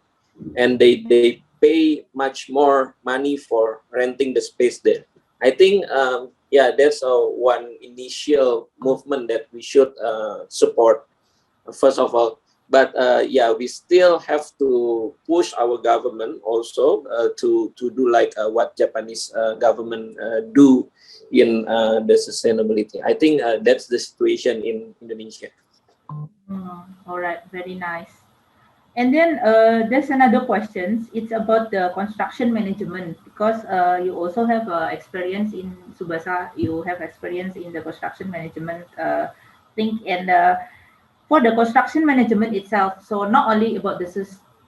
and they pay much more money for renting the space there. I think that's one initial movement that we should support, first of all. But we still have to push our government also to do like what Japanese government do in the sustainability. I think that's the situation in Indonesia. All right, very nice. And then there's another question. It's about the construction management, because you also have experience in Tsubasa. You have experience in the construction management thing, and for the construction management itself. So not only about the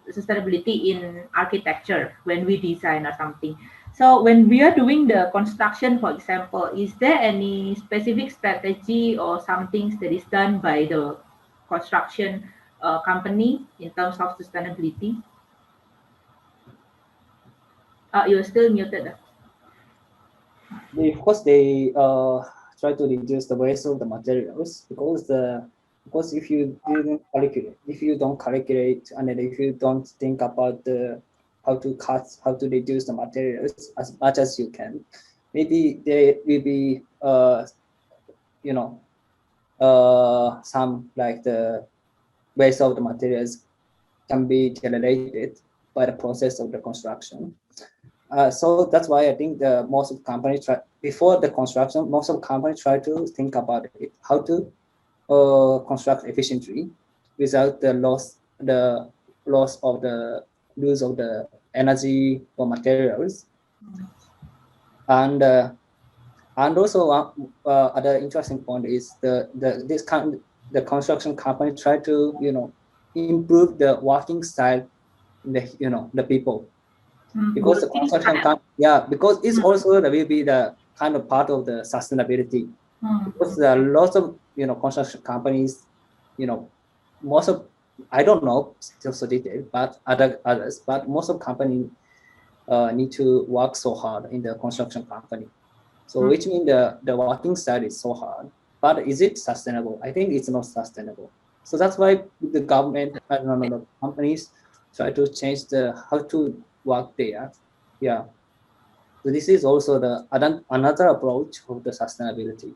sustainability in architecture when we design or something. So when we are doing the construction, for example, is there any specific strategy or something that is done by the construction company in terms of sustainability? You're still muted. Of course, they try to reduce the waste of the materials, because if you don't calculate, and then if you don't think about how to reduce the materials as much as you can, maybe there will be some like the waste of the materials can be generated by the process of the construction. So that's why I think most of companies before the construction, most of companies try to think about it, how to construct efficiently without the loss of the use of the energy or materials. And also other interesting point is the construction company try to improve the working style in the people, because the construction because it's also will be the kind of part of the sustainability, because there are lots of construction companies, most of I don't know still so detailed, but others, but most of company need to work so hard in the construction company. So which means the working style is so hard. But is it sustainable? I think it's not sustainable. So that's why the government, the companies try to change how to work there. Yeah. So this is also another approach of the sustainability.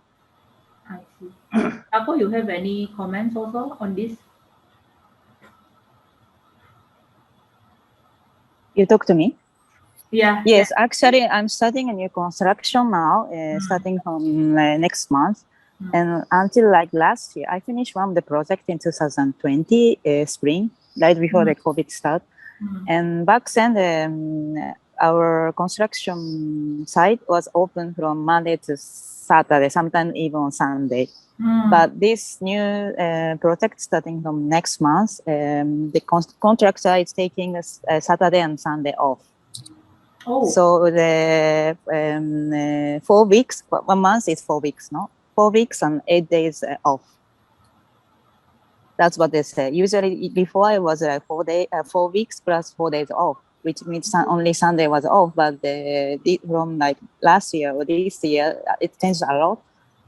I see. Ako, you have any comments also on this? You talk to me? Yeah. Yes, actually, I'm studying a new construction now, starting from next month. And until like last year, I finished one of the project in 2020 spring, right before the COVID start. And back then, our construction site was open from Monday to Saturday, sometimes even on Sunday. But this new project starting from next month, the contractor is taking a Saturday and Sunday off. Oh. So the 4 weeks, 1 month is 4 weeks, no? 4 weeks and 8 days off. That's what they say. Usually before it was 4 weeks plus 4 days off, which means only Sunday was off. But from like last year or this year, it changed a lot.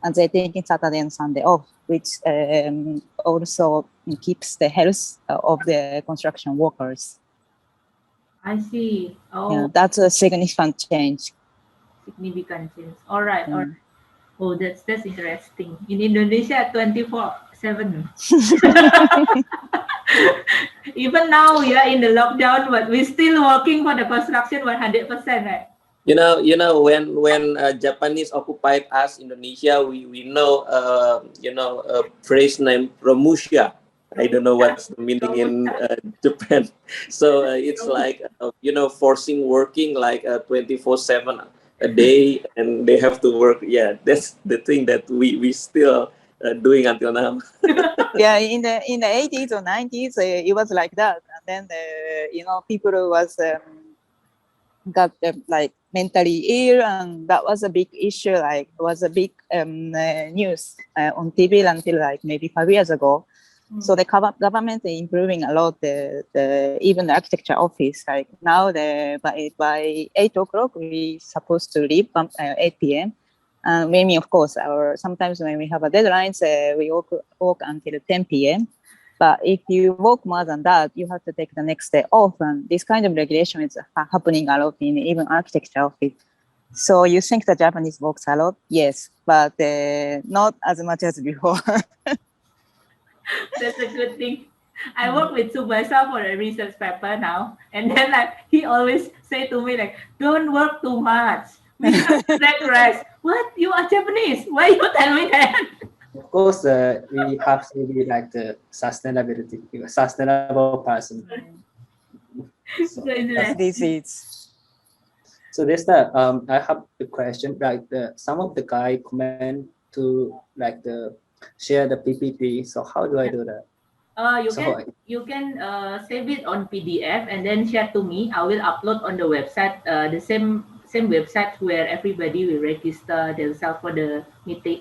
And they're taking Saturday and Sunday off, which also keeps the health of the construction workers. I see. Oh, Yeah, that's a significant change. Significant change. All right. All right. Oh, that's interesting. In Indonesia, 24/7. Even now, we are in the lockdown, but we're still working for the construction 100%, right? You know, when Japanese occupied us, Indonesia, we know, a phrase named Romusha. I don't know what's the meaning in Japan. So it's like, forcing working like 24/7 a day, and they have to work. Yeah, that's the thing that we still doing until now. Yeah, in the 80s or 90s, it was like that. And then, people was got like mentally ill, and that was a big issue. Like, it was a big news on TV until like maybe 5 years ago. So the government is improving a lot. Even the architecture office, like now, by 8 o'clock we supposed to leave 8 p.m. And maybe, of course, sometimes when we have a deadlines, we work until 10 p.m. But if you work more than that, you have to take the next day off. And this kind of regulation is happening a lot in even architecture office. So you think the Japanese works a lot? Yes, but not as much as before. That's a good thing. I work with Tsubasa for a research paper now, and then like he always say to me like, "Don't work too much. We have to take rest." What? You are Japanese? Why you tell me that? Of course, we have to be like the sustainable person. So interesting. This is. So I have a question. Like some of the guy comment to like share the PPT. So how do I do that? You can save it on PDF and then share to me. I will upload on the website, the same website where everybody will register themselves for the meeting.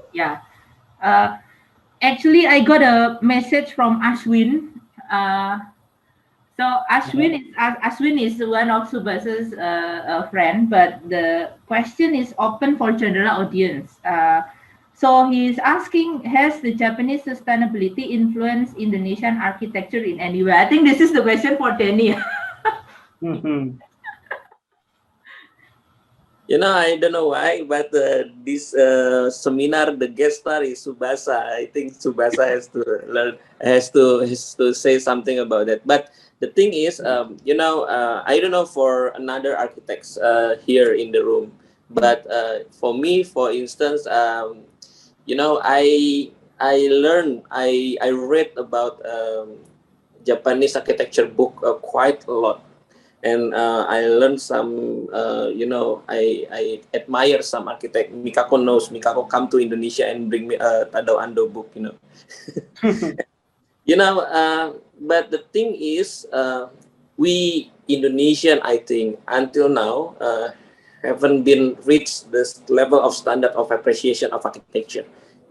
Yeah. Actually, I got a message from Ashwin. So Ashwin is one of Tsubasa's friend, but the question is open for general audience. So he's asking, has the Japanese sustainability influenced Indonesian architecture in any way? I think this is the question for Danny. I don't know why, but this seminar, the guest star is Tsubasa. I think Tsubasa has to say something about that. But the thing is, I don't know for another architects here in the room, but for me, for instance, I read about Japanese architecture book quite a lot. And I learned some, I admire some architect. Mikako come to Indonesia and bring me a Tadao Ando book, but the thing is, we Indonesian, I think, until now, haven't been reached this level of standard of appreciation of architecture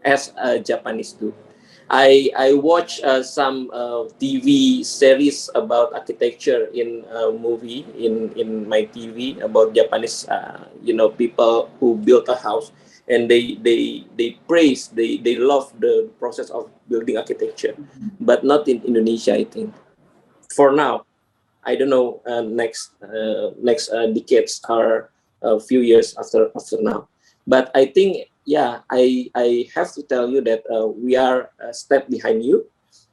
as Japanese do. I watch some TV series about architecture in movie in my TV about Japanese people who built a house, and they praise, they love the process of building architecture, but not in Indonesia, I think, for now. I don't know next decades or a few years after now. But I think, yeah, I have to tell you that we are a step behind you.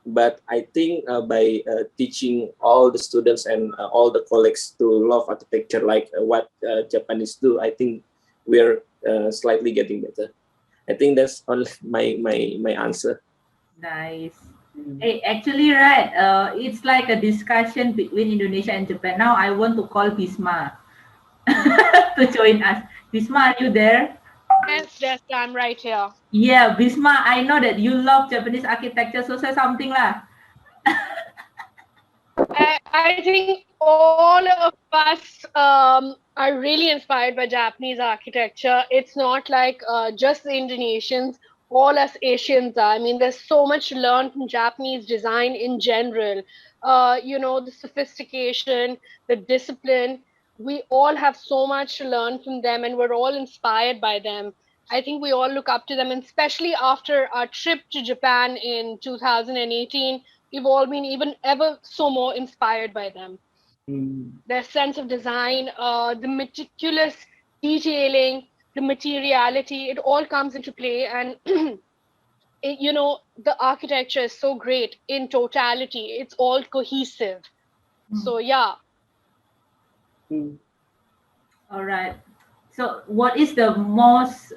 But I think by teaching all the students and all the colleagues to love architecture like what Japanese do, I think we're slightly getting better. I think that's only my answer. Nice. Hey, actually, right. It's like a discussion between Indonesia and Japan. Now I want to call Bisma to join us. Bisma, are you there? Yes, Desta, I'm right here. Yeah, Bisma, I know that you love Japanese architecture, so say something lah. I think all of us are really inspired by Japanese architecture. It's not like just the Indonesians, all us Asians are. I mean, there's so much to learn from Japanese design in general. The sophistication, the discipline. We all have so much to learn from them, and we're all inspired by them. I think we all look up to them, and especially after our trip to Japan in 2018, we've all been even ever so more inspired by them. Their sense of design, the meticulous detailing, the materiality, it all comes into play. And the architecture is so great in totality. It's all cohesive. So yeah. All right. So what is the most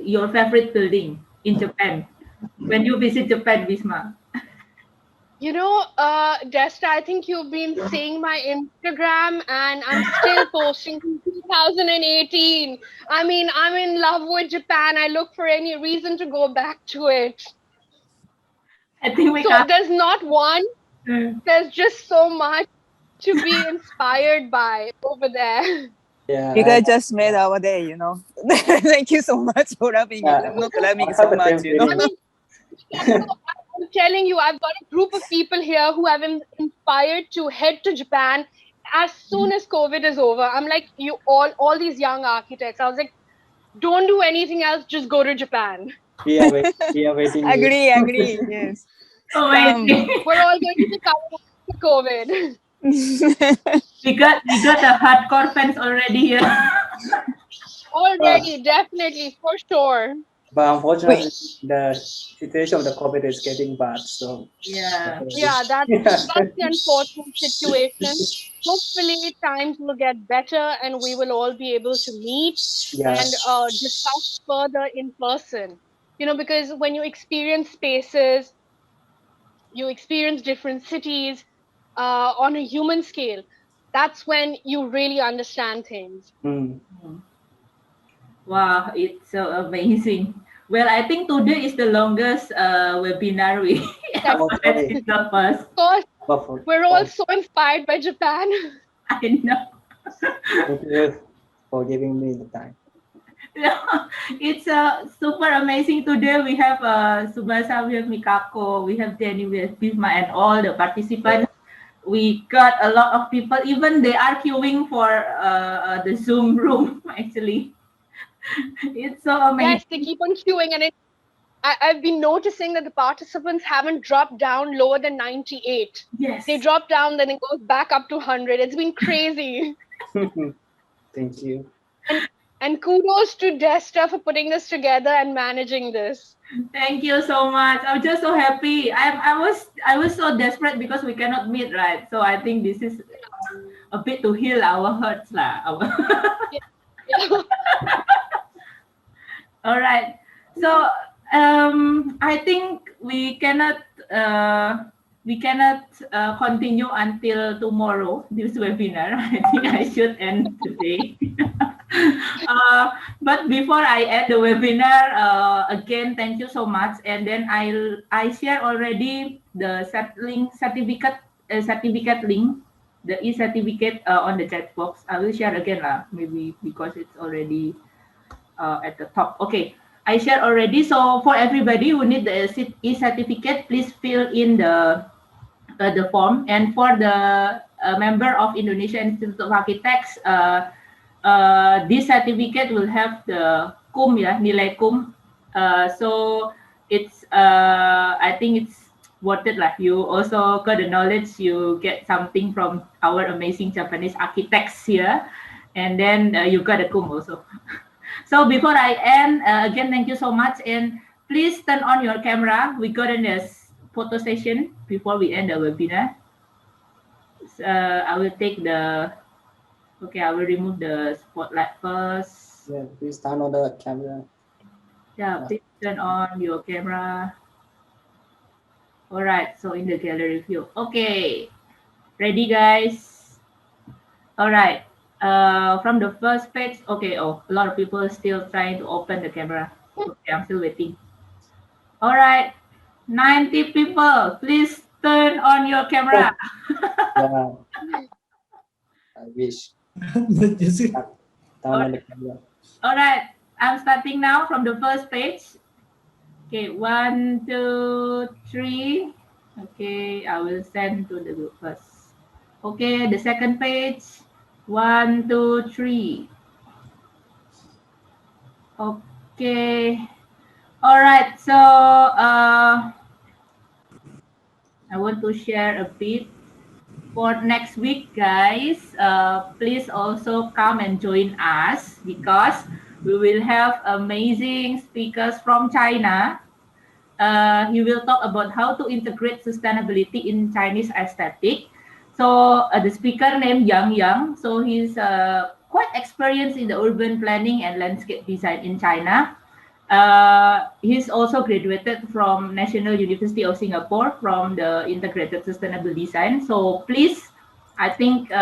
your favorite building in Japan when you visit Japan, Bisma? Desta, I think you've been seeing my Instagram, and I'm still posting from 2018. I mean, I'm in love with Japan. I look for any reason to go back to it. I think we So got. there's not one. There's just so much to be inspired by over there. Yeah, You guys just made our day, Thank you so much for loving it. I'm not loving so much, I mean, I'm telling you, I've got a group of people here who have been inspired to head to Japan as soon as COVID is over. I'm like, you all these young architects. I was like, don't do anything else, just go to Japan. We are waiting. Agree, yes. We're all going to recover after COVID. We got the hardcore fans already here. Already, definitely, for sure. But unfortunately, the situation of the COVID is getting bad. So Yeah. Yeah, that's the unfortunate situation. Hopefully, times will get better, and we will all be able to meet and discuss further in person. Because when you experience spaces, you experience different cities on a human scale. That's when you really understand things. Wow, it's so amazing. Well, I think today is the longest webinar we have had in the past. Of course, we're all so inspired by Japan. I know. Thank you for giving me the time. It's super amazing today. We have Tsubasa, we have Mikako, we have Jenny, we have Bisma, and all the participants. We got a lot of people. Even they are queuing for the Zoom room, actually. It's so amazing. Yes, they keep on queuing, and I've been noticing that the participants haven't dropped down lower than 98. Yes. They drop down, then it goes back up to 100. It's been crazy. Thank you. And kudos to Desta for putting this together and managing this. Thank you so much. I'm just so happy. I was so desperate because we cannot meet, right? So I think this is a bit to heal our hurts, lah. Yeah. All right. So I think we cannot continue until tomorrow, this webinar. I think I should end today. But before I end the webinar, again, thank you so much. And then I share already the certificate link, the e-certificate on the chat box. I will share again, maybe because it's already at the top. Okay. I shared already. So for everybody who need the e-certificate, please fill in the form. And for the member of Indonesian Institute of Architects, this certificate will have the cum ya, nilai cum. So it's I think it's worth it lah. You also got the knowledge, you get something from our amazing Japanese architects here, and then you got a cum also. So before I end, again, thank you so much, and please turn on your camera. We got in this photo session before we end the webinar. I will take the, okay, I will remove the spotlight first. Yeah, please turn on the camera. Yeah, please turn on your camera. All right, so in the gallery view. Okay, ready guys? All right, from the first page, okay, oh, a lot of people are still trying to open the camera. Okay, I'm still waiting. All right, 90 people, please turn on your camera. Yeah, I wish. Turn on the camera. All right, I'm starting now from the first page. Okay, 1, 2, 3. Okay, I will send to the group first. Okay, the second page. 1, 2, 3. Okay. All right, so I want to share a bit for next week, guys. Please also come and join us because we will have amazing speakers from China. He will talk about how to integrate sustainability in Chinese aesthetic. So the speaker named Yang, so he's quite experienced in the urban planning and landscape design in China. He's also graduated from National University of Singapore from the integrated sustainable design. So please, I think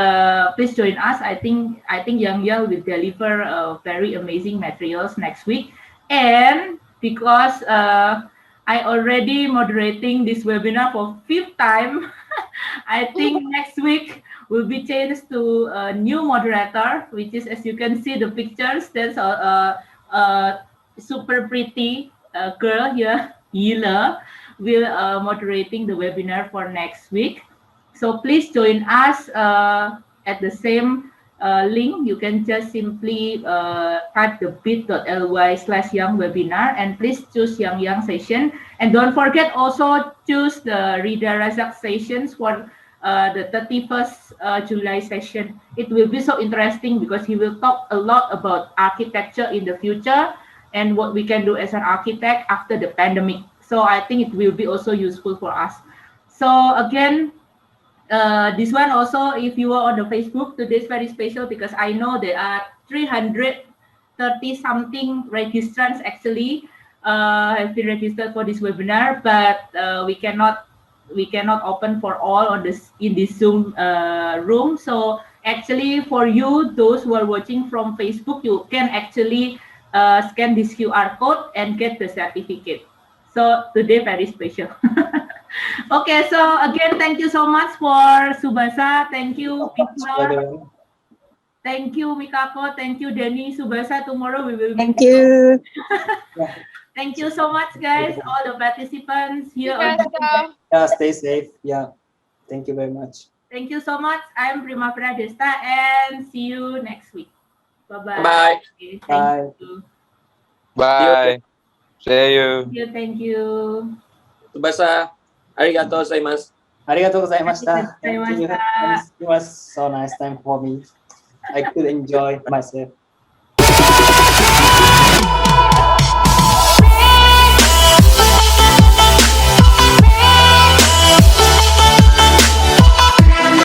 please join us. I think Yang will deliver very amazing materials next week. And because I already moderating this webinar for 5th time, I think next week will be changed to a new moderator, which is, as you can see the pictures, there's a super pretty girl here, Yila, will moderating the webinar for next week. So please join us at the same link. You can just simply type the bit.ly/Yang webinar and please choose Yang session. And don't forget also choose the Rida Razak sessions for the 31st July session. It will be so interesting because he will talk a lot about architecture in the future and what we can do as an architect after the pandemic. So I think it will be also useful for us. So again, this one also, if you are on the Facebook, today is very special because I know there are 330 something registrants actually have been registered for this webinar, but we cannot open for all on this in this Zoom room. So actually for you, those who are watching from Facebook, you can actually scan this QR code and get the certificate. So today very special. Okay, so again, thank you so much for Tsubasa. Thank you, Bisma. Thank you, Mikako. Thank you, Denny. Tsubasa, tomorrow we will. Thank you. Thank you so much, guys. All the participants here. Yeah, stay safe. Yeah, thank you very much. Thank you so much. I'm Primavera Desta, and see you next week. Bye-bye. Bye. Okay, Bye. thank you. Bye. See you. Thank you. Tsubasa, arigatou gozaimasu. Arigatou gozaimashita. Arigatou Thank you. gozaimashita. It was so nice time for me. I could enjoy myself.